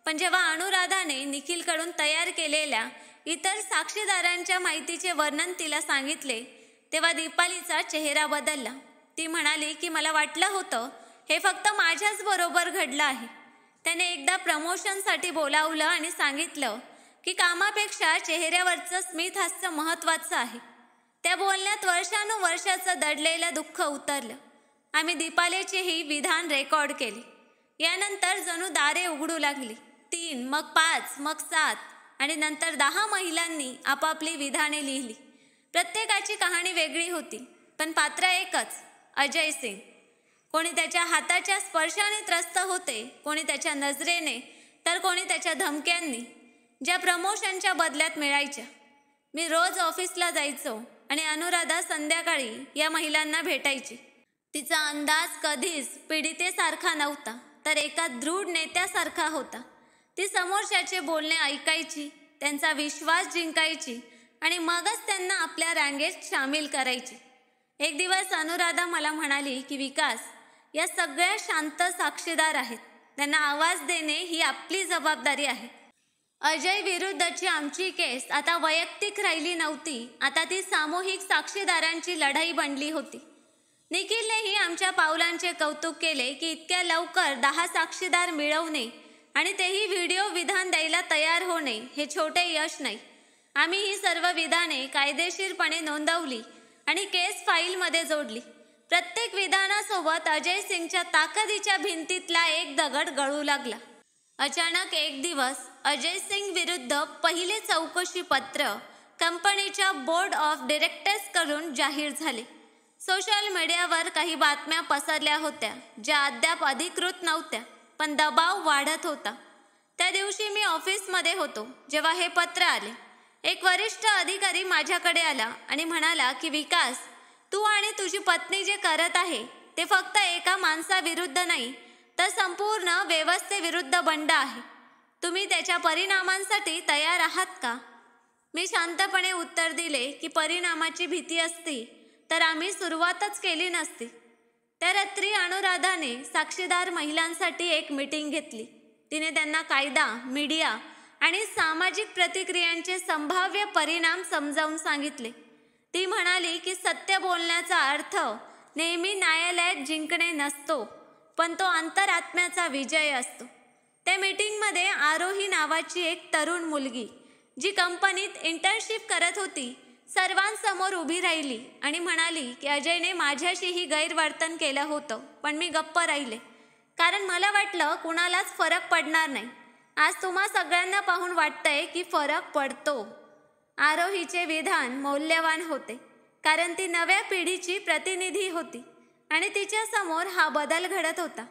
पण जेव्हा अनुराधाने निखिलकडून तयार केलेल्या इतर साक्षीदारांच्या माहितीचे वर्णन तिला सांगितले तेव्हा दीपालीचा चेहरा बदलला. ती म्हणाली की मला वाटलं होतं हे फक्त माझ्याच बरोबर घडलं आहे. त्याने एकदा प्रमोशनसाठी बोलावलं आणि सांगितलं की कामापेक्षा चेहऱ्यावरचं स्मित हास्य महत्त्वाचं आहे. त्या बोलण्यात वर्षानुवर्षाचं दडलेलं दुःख उतरलं. आम्ही दीपालीचेही विधान रेकॉर्ड केले. यानंतर जणू दारे उघडू लागली. 3, मग 5, मग 7 आणि नंतर 10 महिलांनी आपापली विधाने लिहिली. प्रत्येकाची कहाणी वेगळी होती, पण पात्र एकच, अजय सिंग. कोणी त्याच्या हाताच्या स्पर्शाने त्रस्त होते, कोणी त्याच्या नजरेने, तर कोणी त्याच्या धमक्यांनी, ज्या प्रमोशनच्या बदल्यात मिळायच्या. मी रोज ऑफिसला जायचो आणि अनुराधा संध्याकाळी या महिलांना भेटायची. तिचा अंदाज कधीच पीडितेसारखा नव्हता, तर एका दृढ नेत्यासारखा होता. ती समोरच्याचे बोलणे ऐकायची, त्यांचा विश्वास जिंकायची आणि मगच त्यांना आपल्या रांगेत सामील करायची. एक दिवस अनुराधा मला म्हणाली की विकास, या सगळ्या शांत साक्षीदार आहेत, त्यांना आवाज देणे ही आपली जबाबदारी आहे. अजय विरुद्धची आमची केस आता वैयक्तिक राहिली नव्हती, आता ती सामूहिक साक्षीदारांची लढाई बनली होती. निखिलनेही आमच्या पावलांचे कौतुक केले की इतक्या लवकर 10 साक्षीदार मिळवणे आणि तेही व्हिडिओ विधान द्यायला तयार होणे हे छोटे यश नाही. आम्ही ही सर्व विधाने कायदेशीरपणे नोंदवली आणि केस फाईलमध्ये जोडली. प्रत्येक विधानासोबत अजय सिंगच्या ताकदीच्या भिंतीतला एक दगड गळू लागला. अचानक एक दिवस अजय सिंग विरुद्ध पहिले चौकशी पत्र कंपनीच्या बोर्ड ऑफ डिरेक्टर्स कडून जाहीर झाले. सोशल मीडियावर काही बातम्या पसरल्या होत्या ज्या अद्याप अधिकृत नव्हत्या, पण दबाव वाढत होता. त्या दिवशी मी ऑफिसमध्ये होतो जेव्हा हे पत्र आले. एक वरिष्ठ अधिकारी माझ्याकडे आला आणि म्हणाला की विकास, तू आणि तुझी पत्नी जे करत आहे ते फक्त एका माणसाविरुद्ध नाही, तर संपूर्ण व्यवस्थेविरुद्ध बंड आहे. तुम्ही त्याच्या परिणामांसाठी तयार आहात का? मी शांतपणे उत्तर दिले की परिणामाची भीती असती तर आम्ही सुरुवातच केली नसती. त्या रात्री अनुराधाने साक्षीदार महिलांसाठी एक मीटिंग घेतली. तिने त्यांना कायदा, मीडिया आणि सामाजिक प्रतिक्रियांचे संभाव्य परिणाम समजावून सांगितले. ती म्हणाली की सत्य बोलण्याचा अर्थ नेहमी न्यायालयात जिंकणे नसतो, पण तो अंतरात्म्याचा विजय असतो. त्या मीटिंगमध्ये आरोही नावाची एक तरुण मुलगी, जी कंपनीत इंटर्नशिप करत होती, सर्वांसमोर उभी राहिली आणि म्हणाली की अजयने माझ्याशीही गैरवर्तन केलं होतं, पण मी गप्प राहिले कारण मला वाटलं कुणालाच फरक पडणार नाही. आज तुम्हा सगळ्यांना पाहून वाटतंय की फरक पडतो. आरोहीचे विधान मौल्यवान होते कारण ती नव्या पिढीची प्रतिनिधी होती आणि तिच्या समोर हा बदल घडत होता.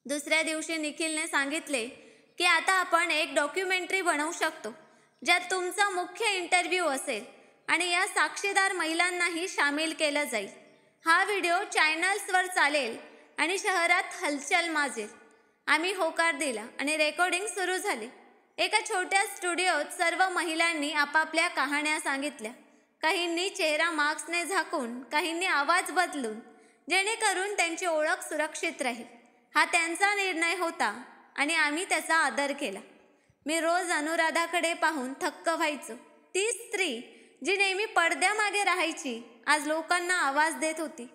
दुसऱ्या दिवशी निखिलने सांगितले की आता आपण एक डॉक्युमेंटरी बनवू शकतो ज्यात तुमचा मुख्य इंटरव्ह्यू असेल आणि या साक्षीदार महिलांनाही सामील केलं जाईल. हा व्हिडिओ चॅनल्सवर चालेल आणि शहरात हलचल माजेल. आम्ही होकार दिला आणि रेकॉर्डिंग सुरू झाले. एका छोट्या स्टुडिओत सर्व महिलांनी आपापल्या कहाण्या सांगितल्या. काहींनी चेहरा मास्कने झाकून, काहींनी आवाज बदलून, जेणेकरून त्यांची ओळख सुरक्षित राहील. हा त्यांचा निर्णय होता आणि आम्ही त्याचा आदर केला. मी रोज अनुराधाकडे पाहून थक्क व्हायचो. ती स्त्री जी नेहमी पडद्यामागे राहायची, आज लोकांना आवाज देत होती.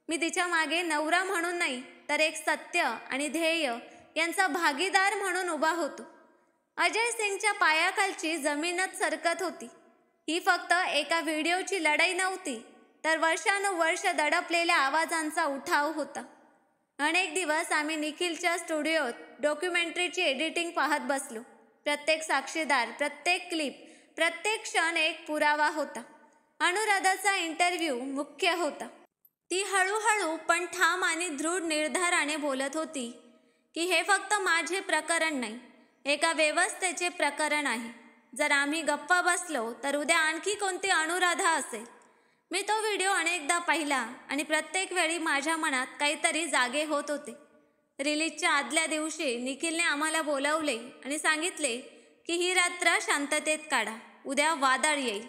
मी तिच्या मागे नवरा म्हणून नाही, तर एक सत्य आणि ध्येय यांचा भागीदार म्हणून उभा होतो. अजय सिंगच्या पायाखालची जमीनच सरकत होती. ही फक्त एका व्हिडिओची लढाई नव्हती, तर वर्षानुवर्ष दडपलेल्या आवाजांचा उठाव होता. अनेक दिवस आम्ही निखिलच्या स्टुडिओत डॉक्युमेंटरीची एडिटिंग पाहत बसलो. प्रत्येक साक्षीदार, प्रत्येक क्लिप, प्रत्येक क्षण एक पुरावा होता. अनुराधाचा इंटरव्ह्यू मुख्य होता. ती हळूहळू पण ठाम आणि दृढ निर्धाराने बोलत होती की हे फक्त माझे प्रकरण नाही, एका व्यवस्थेचे प्रकरण आहे. जर आम्ही गप्प बसलो तर उद्या आणखी कोणती अनुराधा असेल. मी तो व्हिडिओ अनेकदा पाहिला आणि प्रत्येक वेळी माझ्या मनात काहीतरी जागे होत होते. रिलीजच्या आदल्या दिवशी निखिलने आम्हाला बोलावले आणि सांगितले की ही रात्र शांततेत काढा, उद्या वादळ येईल.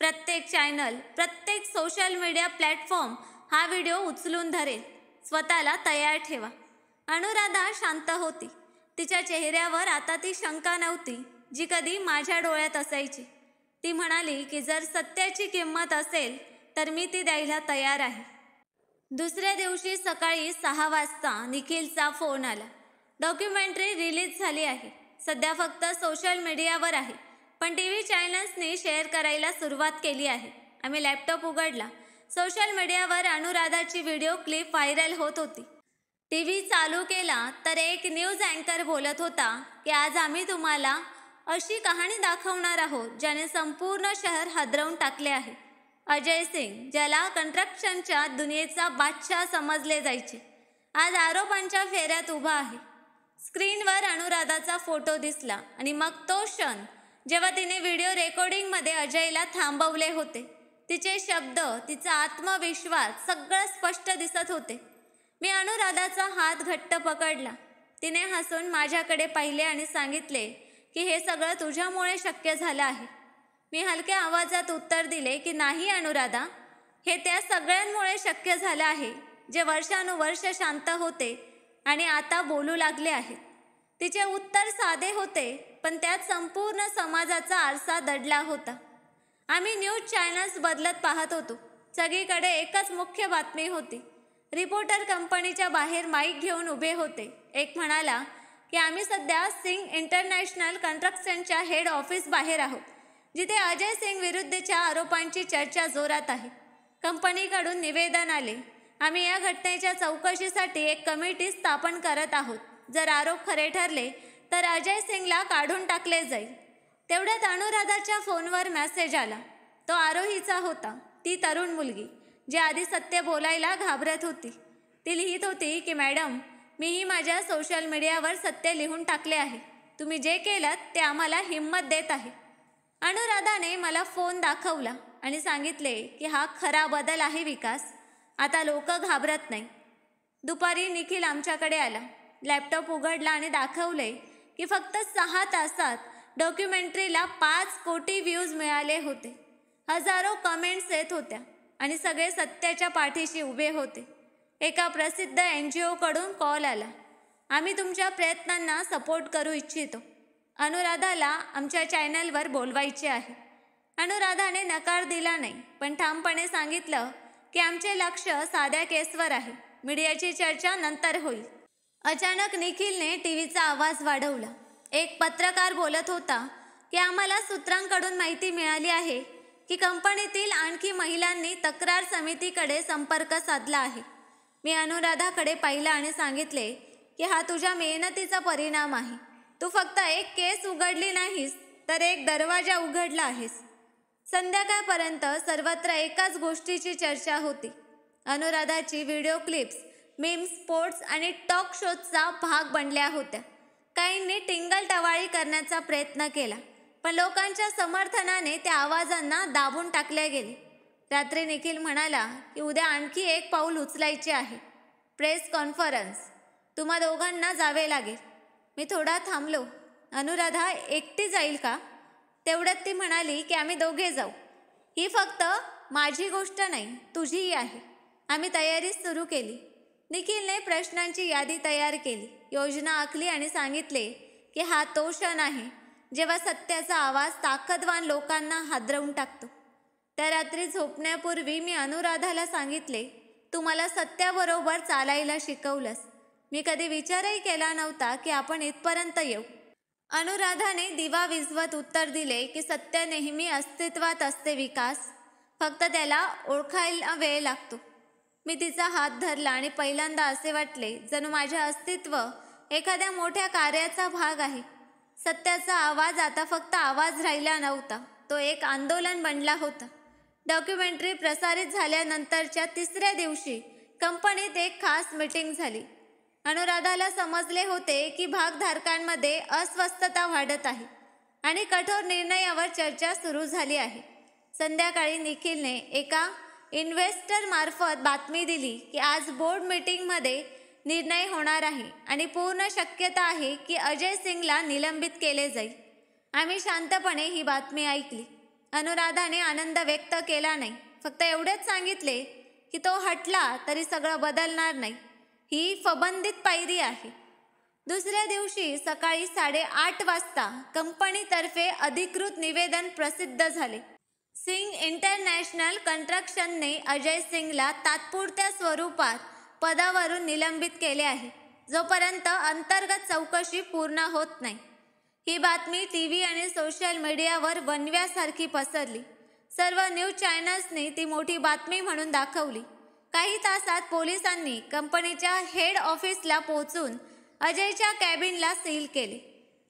प्रत्येक चॅनल, प्रत्येक सोशल मीडिया प्लॅटफॉर्म हा व्हिडिओ उचलून धरेल. स्वतःला तयार ठेवा. अनुराधा शांत होती. तिच्या चेहऱ्यावर आता ती शंका नव्हती जी कधी माझ्या डोळ्यात असायची. ती म्हणाली की जर सत्याची किंमत असेल तर मी ती द्यायला तयार आहे. दुसऱ्या दिवशी सकाळी 6 वाजता निखिलचा फोन आला. डॉक्युमेंटरी रिलीज झाली आहे. सध्या फक्त सोशल मीडियावर आहे, पण टीव्ही चॅनल्सनी शेअर करायला सुरुवात केली आहे. आम्ही लॅपटॉप उघडला. सोशल मीडियावर अनुराधाची व्हिडिओ क्लिप व्हायरल होत होती. टीव्ही चालू केला तर एक न्यूज अँकर बोलत होता की आज आम्ही तुम्हाला अशी कहाणी दाखवणार आहोत ज्याने संपूर्ण शहर हादरवून टाकले आहे. अजय सिंग, ज्याला कंस्ट्रक्शनच्या दुनियेचा बादशाह समजले जायचे, आज आरोपांच्या फेऱ्यात उभा आहे. स्क्रीनवर अनुराधाचा फोटो दिसला आणि मग तो क्षण जेव्हा तिने व्हिडिओ रेकॉर्डिंगमध्ये अजयला थांबवले होते. तिचे शब्द, तिचा आत्मविश्वास सगळं स्पष्ट दिसत होते. मी अनुराधाचा हात घट्ट पकडला. तिने हसून माझ्याकडे पाहिले आणि सांगितले की हे सगळं तुझ्यामुळे शक्य झालं आहे. मी हलक्या आवाजात उत्तर दिले की नाही अनुराधा, हे त्या सगळ्यांमुळे शक्य झालं आहे जे वर्षानुवर्ष शांत होते आणि आता बोलू लागले आहेत. तिचे उत्तर साधे होते, पण त्यात संपूर्ण समाजाचा आरसा दडला होता. आम्ही न्यूज चॅनल्स बदलत पाहत होतो. सगळीकडे एकच मुख्य बातमी होती. रिपोर्टर कंपनीच्या बाहेर माईक घेऊन उभे होते. एक म्हणाला की आम्ही सध्या सिंग इंटरनॅशनल कन्स्ट्रक्शनच्या हेड ऑफिस बाहेर आहोत, जिथे अजय सिंग विरुद्धच्या आरोपांची चर्चा जोरात आहे. कंपनीकडून निवेदन आले. आम्ही या घटनेच्या चौकशीसाठी एक कमिटी स्थापन करत आहोत. जर आरोप खरे ठरले तर अजय सिंगला काढून टाकले जाईल. तेवढ्यात अनुराधाच्या फोनवर मेसेज आला. तो आरोहीचा होता. ती तरुण मुलगी जी आधी सत्य बोलायला घाबरत होती. ती लिहित होती की मॅडम, मीही माझ्या सोशल मीडियावर सत्य लिहून टाकले आहे. तुम्ही जे केलं ते आम्हाला हिंमत देत आहे. अनुराधाने मला फोन दाखवला आणि सांगितले की हा खरा बदल आहे विकास. आता लोक घाबरत नाही. दुपारी निखिल आमच्याकडे आला. लॅपटॉप उघडला आणि दाखवले की फक्त 6 तासात डॉक्युमेंटरीला 5 कोटी व्ह्यूज मिळाले होते. हजारो कमेंट्स येत होत्या आणि सगळे सत्याच्या पाठीशी उभे होते. एका प्रसिद्ध NGO कडून कॉल आला. आम्ही तुमच्या प्रयत्नांना सपोर्ट करू इच्छितो. अनुराधाला आमच्या चॅनलवर बोलवायचे आहे. अनुराधाने नकार दिला नाही, पण ठामपणे सांगितलं की आमचे लक्ष साध्या केसवर आहे. मीडियाची चर्चा नंतर होईल. अचानक निखिलने टीव्हीचा आवाज वाढवला. एक पत्रकार बोलत होता की आम्हाला सूत्रांकडून माहिती मिळाली आहे की कंपनीतील आणखी महिलांनी तक्रार समितीकडे संपर्क साधला आहे. मी अनुराधाकडे पाहिलं आणि सांगितले की हा तुझ्या मेहनतीचा परिणाम आहे. तू फक्त एक केस उघडली नाहीस, तर एक दरवाजा उघडला आहेस. संध्याकाळपर्यंत सर्वत्र एकाच गोष्टीची चर्चा होती. अनुराधाची व्हिडिओ क्लिप्स मीम्स, स्पोर्ट्स आणि टॉक शोजचा भाग बनल्या होत्या. काहींनी टिंगलटवाळी करण्याचा प्रयत्न केला, पण लोकांच्या समर्थनाने त्या आवाजांना दाबून टाकल्या गेले. रात्री निखिल म्हणाला की उद्या आणखी एक पाऊल उचलायचे आहे. Press conference. तुम्हा दोघांना जावे लागेल. मी थोडा थांबलो. अनुराधा एकटी जाईल का? तेवढ्यात ती म्हणाली की आम्ही दोघे जाऊ. ही फक्त माझी गोष्ट नाही, तुझीही आहे. आम्ही तयारी सुरू केली. निखिलने प्रश्नांची यादी तयार केली, योजना आखली आणि सांगितले की हा तो क्षण आहे जेव्हा सत्याचा आवाज ताकदवान लोकांना हादरवून टाकतो. त्या रात्री झोपण्यापूर्वी मी अनुराधाला सांगितले, तू मला सत्याबरोबर चालायला शिकवलंस. मी कधी विचारही केला नव्हता की आपण इथपर्यंत येऊ. अनुराधाने दिवा विझवत उत्तर दिले की सत्य नेहमी अस्तित्वात असते विकास, फक्त त्याला ओळखायला वेळ लागतो. मी तिचा हात धरला आणि पहिल्यांदा असे वाटले जणू माझे अस्तित्व एखाद्या मोठ्या कार्याचा भाग आहे. सत्याचा आवाज आता फक्त आवाज राहिला नव्हता, तो एक आंदोलन बनला होता. डॉक्युमेंटरी प्रसारित झाल्यानंतरच्या 3ऱ्या दिवशी कंपनीत एक खास मीटिंग झाली. अनुराधाला समजले होते की भागधारकांमध्ये अस्वस्थता वाढत आहे आणि कठोर निर्णयावर चर्चा सुरू झाली आहे. संध्याकाळी निखिलने एका इन्व्हेस्टर मार्फत बातमी दिली की आज बोर्ड मीटिंगमध्ये निर्णय होणार आहे आणि पूर्ण शक्यता आहे की अजय सिंगला निलंबित केले जाईल. आम्ही शांतपणे ही बातमी ऐकली. अनुराधाने आनंद व्यक्त केला नाही, फक्त एवढेच सांगितले की तो हटला तरी सगळं बदलणार नाही. ही फबंदित पायरी आहे. दुसऱ्या दिवशी सकाळी 8:30 वाजता कंपनीतर्फे अधिकृत निवेदन प्रसिद्ध झाले. सिंग इंटरनॅशनल कन्स्ट्रक्शनने अजय सिंगला तात्पुरत्या स्वरूपात पदावरून निलंबित केले आहे, जोपर्यंत अंतर्गत चौकशी पूर्ण होत नाही. ही बातमी TV आणि सोशल मीडियावर वणव्यासारखी पसरली. सर्व न्यूज चॅनल्सनी ती मोठी बातमी म्हणून दाखवली. काही तासात पोलिसांनी कंपनीच्या हेड ऑफिसला पोहोचून अजयच्या कॅबिनला सील केले.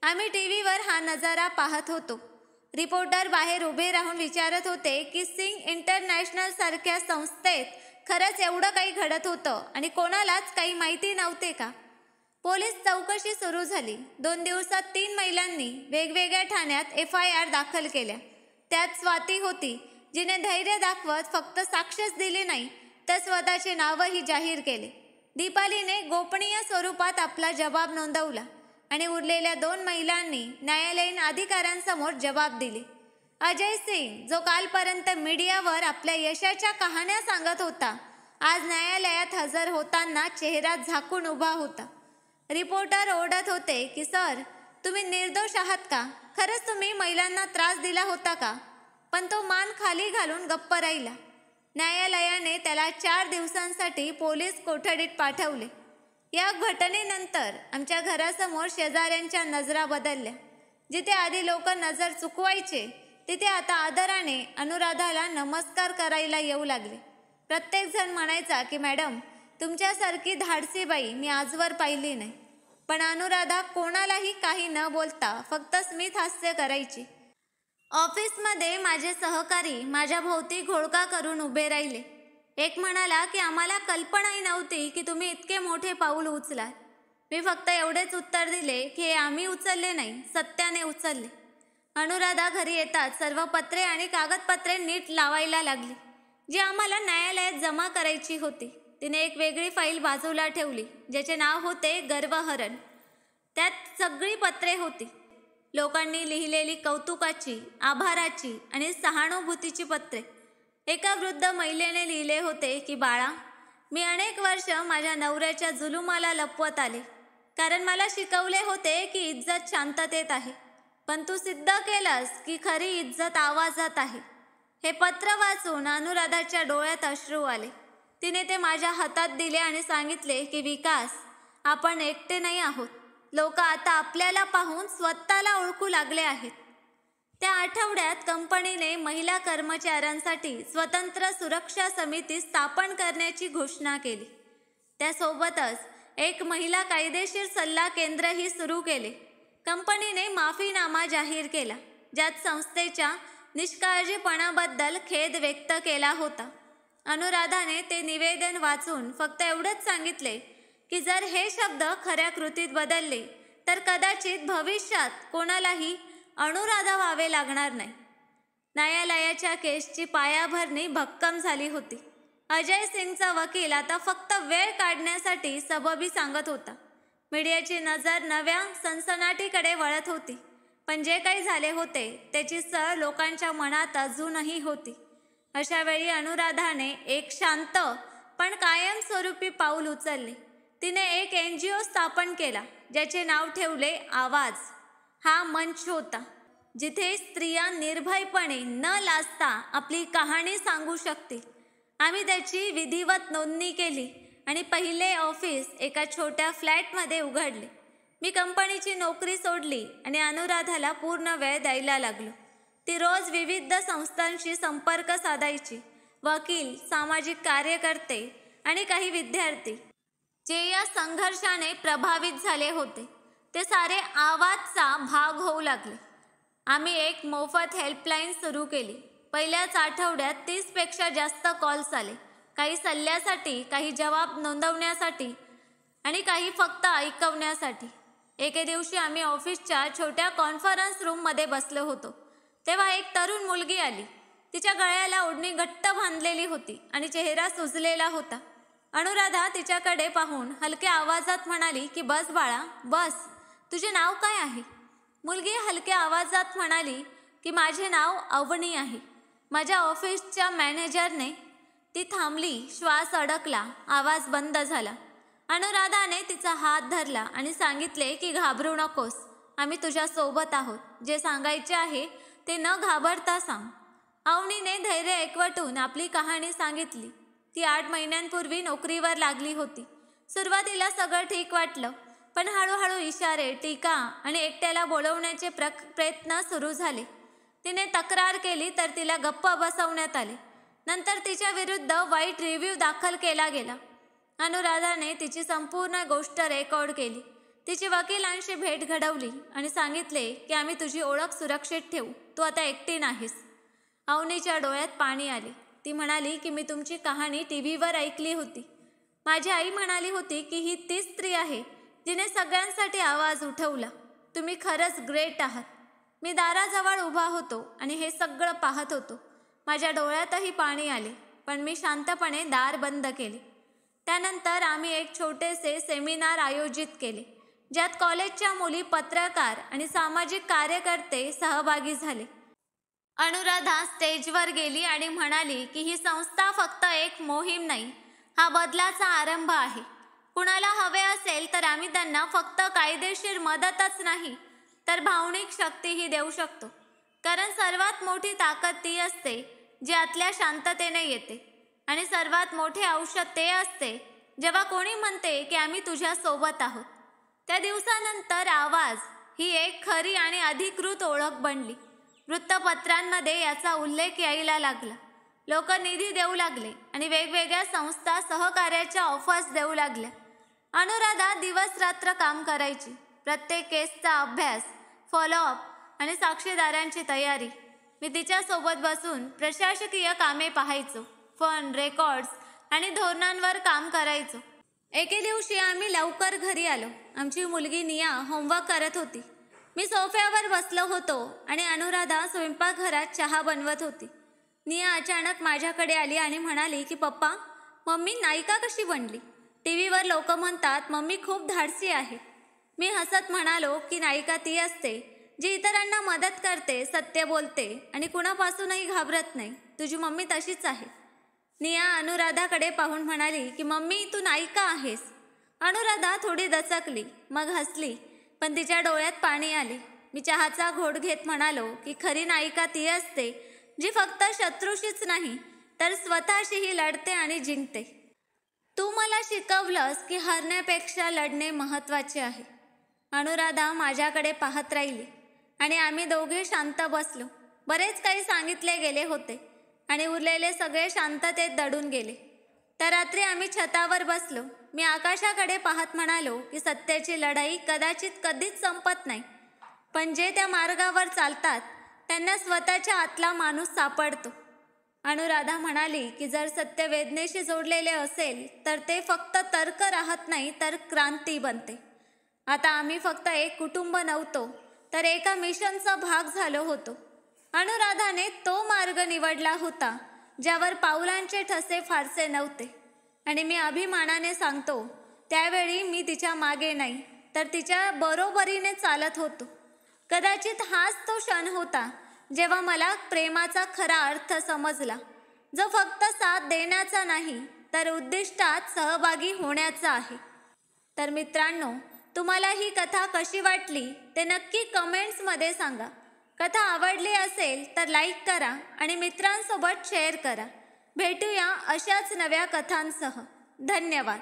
आम्ही टीव्हीवर हा नजारा पाहत होतो. रिपोर्टर बाहेर उभे राहून विचारत होते की सिंग इंटरनॅशनल सारख्या संस्थेत खरंच एवढं काही घडत होतं आणि कोणालाच काही माहिती नव्हते का? पोलीस चौकशी सुरू झाली. 2 दिवसात 3 महिलांनी वेगवेगळ्या ठाण्यात FIR दाखल केल्या. त्यात स्वाती होती, जिने धैर्य दाखवत फक्त साक्षच दिली नाही तर स्वतःचे नावही जाहीर केले. दीपालीने गोपनीय स्वरूपात आपला जबाब नोंदवला आणि उरलेल्या 2 महिलांनी न्यायालयीन अधिकाऱ्यांसमोर जबाब दिले. अजय सिंग, जो कालपर्यंत मीडियावर आपल्या यशाच्या कहाण्या सांगत होता, आज न्यायालयात हजर होताना चेहरा झाकून उभा होता. रिपोर्टर ओरडत होते की सर, तुम्ही निर्दोष आहात का? खरंच तुम्ही महिलांना त्रास दिला होता का? पण तो मान खाली घालून गप्प राहिला. न्यायालयाने त्याला 4 दिवसांसाठी पोलीस कोठडीत पाठवले. या घटनेनंतर आमच्या घरासमोर शेजाऱ्यांच्या नजरा बदलल्या. जिथे आधी लोक नजर चुकवायचे, तिथे आता आदराने अनुराधाला नमस्कार करायला येऊ लागले. प्रत्येकजण म्हणायचा की मॅडम, तुमच्यासारखी धाडसी बाई मी आजवर पाहिली नाही. पण अनुराधा कोणालाही काही न बोलता फक्त स्मित हास्य करायची. ऑफिसमध्ये माझे सहकारी माझ्या भोवती घोळका करून उभे राहिले. एक म्हणाला की आम्हाला कल्पनाही नव्हती की तुम्ही इतके मोठे पाऊल उचलाल. मी फक्त एवढेच उत्तर दिले की हे आम्ही उचलले नाही, सत्याने उचलले. अनुराधा घरी येतात सर्व पत्रे आणि कागदपत्रे नीट लावायला लागली, जी आम्हाला न्यायालयात जमा करायची होती. तिने एक वेगळी फाईल बाजूला ठेवली, ज्याचे नाव होते गर्वहरण. त्यात सगळी पत्रे होती. लोकांनी लिहिलेली कौतुकाची, आभाराची आणि सहानुभूतीची पत्रे. एका वृद्ध महिलेने लिहिले होते की बाळा, मी अनेक वर्ष माझ्या नवऱ्याच्या जुलुमाला लपवत आले, कारण मला शिकवले होते की इज्जत शांततेत आहे. पण तू सिद्ध केलंस की खरी इज्जत आवाजात आहे. हे पत्र वाचून अनुराधाच्या डोळ्यात अश्रू आले. तिने ते माझ्या हातात दिले आणि सांगितले की विकास, आपण एकटे नाही आहोत. लोक आता आपल्याला पाहून स्वतःला ओळखू लागले आहेत. त्या आठवड्यात कंपनीने महिला कर्मचाऱ्यांसाठी स्वतंत्र सुरक्षा समिती स्थापन करण्याची घोषणा केली. त्यासोबतच एक महिला कायदेशीर सल्ला केंद्रही सुरू केले. कंपनीने माफीनामा जाहीर केला, ज्यात संस्थेच्या निष्काळजीपणाबद्दल खेद व्यक्त केला होता. अनुराधाने ते निवेदन वाचून फक्त एवढंच सांगितले की जर हे शब्द खऱ्या कृतीत बदलले तर कदाचित भविष्यात कोणालाही अनुराधा व्हावे लागणार नाही. न्यायालयाच्या केसची पायाभरणी भक्कम झाली होती. अजय सिंगचा वकील आता फक्त वेळ काढण्यासाठी सबबी सांगत होता. मीडियाची नजर नव्या सनसनाटीकडे वळत होती. पण जे काही झाले होते त्याची सळ लोकांच्या मनात अजूनही होती. अशा वेळी अनुराधाने एक शांत पण कायमस्वरूपी पाऊल उचलले. तिने एक NGO स्थापन केला, ज्याचे नाव ठेवले आवाज. हा मंच होता जिथे स्त्रिया निर्भयपणे न लाजता आपली कहाणी सांगू शकतील. आम्ही त्याची विधिवत नोंदणी केली आणि पहिले ऑफिस एका छोट्या फ्लॅटमध्ये उघडले. मी कंपनीची नोकरी सोडली आणि अनुराधाला पूर्ण वेळ द्यायला लागलो. ती रोज विविध संस्थांशी संपर्क साधायची. वकील, सामाजिक कार्यकर्ते आणि काही विद्यार्थी जे या संघर्षाने प्रभावित झाले होते, ते सारे आवाजचा भाग होऊ लागले. आम्ही एक मोफत हेल्पलाईन सुरू केली. पहिल्याच आठवड्यात 30पेक्षा जास्त कॉल्स आले. काही सल्ल्यासाठी, काही जबाब नोंदवण्यासाठी आणि काही फक्त ऐकवण्यासाठी. एके दिवशी आम्ही ऑफिसच्या छोट्या कॉन्फरन्स रूममध्ये बसलो होतो. तेव्हा एक तरुण मुलगी आली. तिच्या गळ्याला ओढणी घट्ट बांधलेली होती आणि चेहरा सुजलेला होता. अनुराधा तिच्याकडे पाहून हलक्या आवाजात म्हणाली की बस बाळा, बस. तुझे नाव काय आहे? मुलगी हलक्या आवाजात म्हणाली की माझे नाव अवनी आहे. माझ्या ऑफिसच्या मॅनेजरने. ती थांबली, श्वास अडकला, आवाज बंद झाला. अनुराधाने तिचा हात धरला आणि सांगितले की घाबरू नकोस, आम्ही तुझ्या सोबत आहोत. जे सांगायचे आहे ते न घाबरता सांग. अवनीने धैर्य एकवटून आपली कहाणी सांगितली. ती 8 महिन्यांपूर्वी नोकरीवर लागली होती. सुरुवातीला सगळं ठीक वाटलं, पण हळूहळू इशारे, टीका आणि एकट्याला बोलवण्याचे प्रयत्न सुरू झाले. तिने तक्रार केली तर तिला गप्प बसवण्यात आले. नंतर तिच्या विरुद्ध वाईट रिव्ह्यू दाखल केला गेला. अनुराधाने तिची संपूर्ण गोष्ट रेकॉर्ड केली. तिची वकिलांशी भेट घडवली आणि सांगितले की आम्ही तुझी ओळख सुरक्षित ठेवू, तू आता एकटी नाहीस. अवनीच्या डोळ्यात पाणी आले. ती म्हणाली की मी तुमची कहाणी टीव्हीवर ऐकली होती. माझी आई म्हणाली होती की ही ती स्त्री आहे जिने सगळ्यांसाठी आवाज उठवला. तुम्ही खरंच ग्रेट आहात. मी दाराजवळ उभा होतो आणि हे सगळं पाहत होतो. माझ्या डोळ्यातही पाणी आले, पण मी शांतपणे दार बंद केले. त्यानंतर आम्ही एक छोटेसे सेमिनार आयोजित केले. ज्यात कॉलेजच्या मुली, पत्रकार आणि सामाजिक कार्यकर्ते सहभागी झाले. अनुराधा स्टेजवर गेली आणि म्हणाली की ही संस्था फक्त एक मोहीम नाही, हा बदलाचा आरंभ आहे. कुणाला हवे असेल तर आम्ही त्यांना फक्त कायदेशीर मदतच नाही तर भावनिक शक्तीही देऊ शकतो. कारण सर्वात मोठी ताकद ती असते जी आतल्या शांततेने येते आणि सर्वात मोठे औषध ते असते जेव्हा कोणी म्हणते की आम्ही तुझ्या सोबत आहोत. त्या दिवसानंतर आवाज ही एक खरी आणि अधिकृत ओळख बनली. वृत्तपत्रांमध्ये याचा उल्लेख यायला लागला. लोक निधी देऊ लागले आणि वेगवेगळ्या संस्था सहकार्याच्या ऑफर्स देऊ लागल्या. अनुराधा दिवस रात्र काम करायची. प्रत्येक केसचा अभ्यास, फॉलोअप आणि साक्षीदारांची तयारी. मी तिच्यासोबत बसून प्रशासकीय कामे पाहायचो, फंड, रेकॉर्ड्स आणि धोरणांवर काम करायचो. एके दिवशी आम्ही लवकर घरी आलो. आमची मुलगी निया होमवर्क करत होती. मी सोफ्यावर बसलो होतो आणि अनुराधा स्वयंपाकघरात चहा बनवत होती. निया अचानक माझ्याकडे आली आणि म्हणाली की पप्पा, मम्मी नायिका कशी बनली? टीव्हीवर लोक म्हणतात मम्मी खूप धाडसी आहे. मी हसत म्हणालो की नायिका ती असते जी इतरांना मदत करते, सत्य बोलते आणि कुणापासूनही घाबरत नाही. तुझी मम्मी तशीच आहे. निया अनुराधाकडे पाहून म्हणाली की मम्मी तू नायिका आहेस. अनुराधा थोडी दचकली, मग हसली, पण तिच्या डोळ्यात पाणी आले. मी चहाचा घोट घेत म्हणालो की खरी नायिका ती असते जी फक्त शत्रूशीच नाही तर स्वतःशीही लढते आणि जिंकते. तू मला शिकवलंस की हरण्यापेक्षा लढणे महत्त्वाचे आहे. अनुराधा माझ्याकडे पाहत राहिली आणि आम्ही दोघे शांत बसलो. बरेच काही सांगितले गेले होते आणि उरलेले सगळे शांततेत दडून गेले. त्या रात्री आम्ही छतावर बसलो. मी आकाशाकडे पाहत म्हणालो की सत्याची लढाई कदाचित कधीच संपत नाही, पण जे त्या मार्गावर चालतात त्यांना स्वतःच्या आतला माणूस सापडतो. अनुराधा म्हणाली की जर सत्य वेदनेशी जोडलेले असेल तर ते फक्त तर्क राहत नाही तर क्रांती बनते. आता आम्ही फक्त एक कुटुंब नव्हतो तर एका मिशनचा भाग झालो होतो. अनुराधाने तो मार्ग निवडला होता ज्यावर पावलांचे ठसे फारसे नव्हते आणि मी अभिमानाने सांगतो त्यावेळी मी तिच्या मागे नाही तर तिच्या बरोबरीने चालत होतो. कदाचित हाच तो क्षण होता जेव्हा मला प्रेमाचा खरा अर्थ समजला, जो फक्त साथ देण्याचा नाही तर उद्दिष्टात सहभागी होण्याचा आहे. तर मित्रांनो, तुम्हाला ही कथा कशी वाटली ते नक्की कमेंट्समध्ये सांगा. कथा आवडली असेल तर लाईक करा आणि मित्रांसोबत शेअर करा. भेटूया अशाच नव्या कथांसह. धन्यवाद.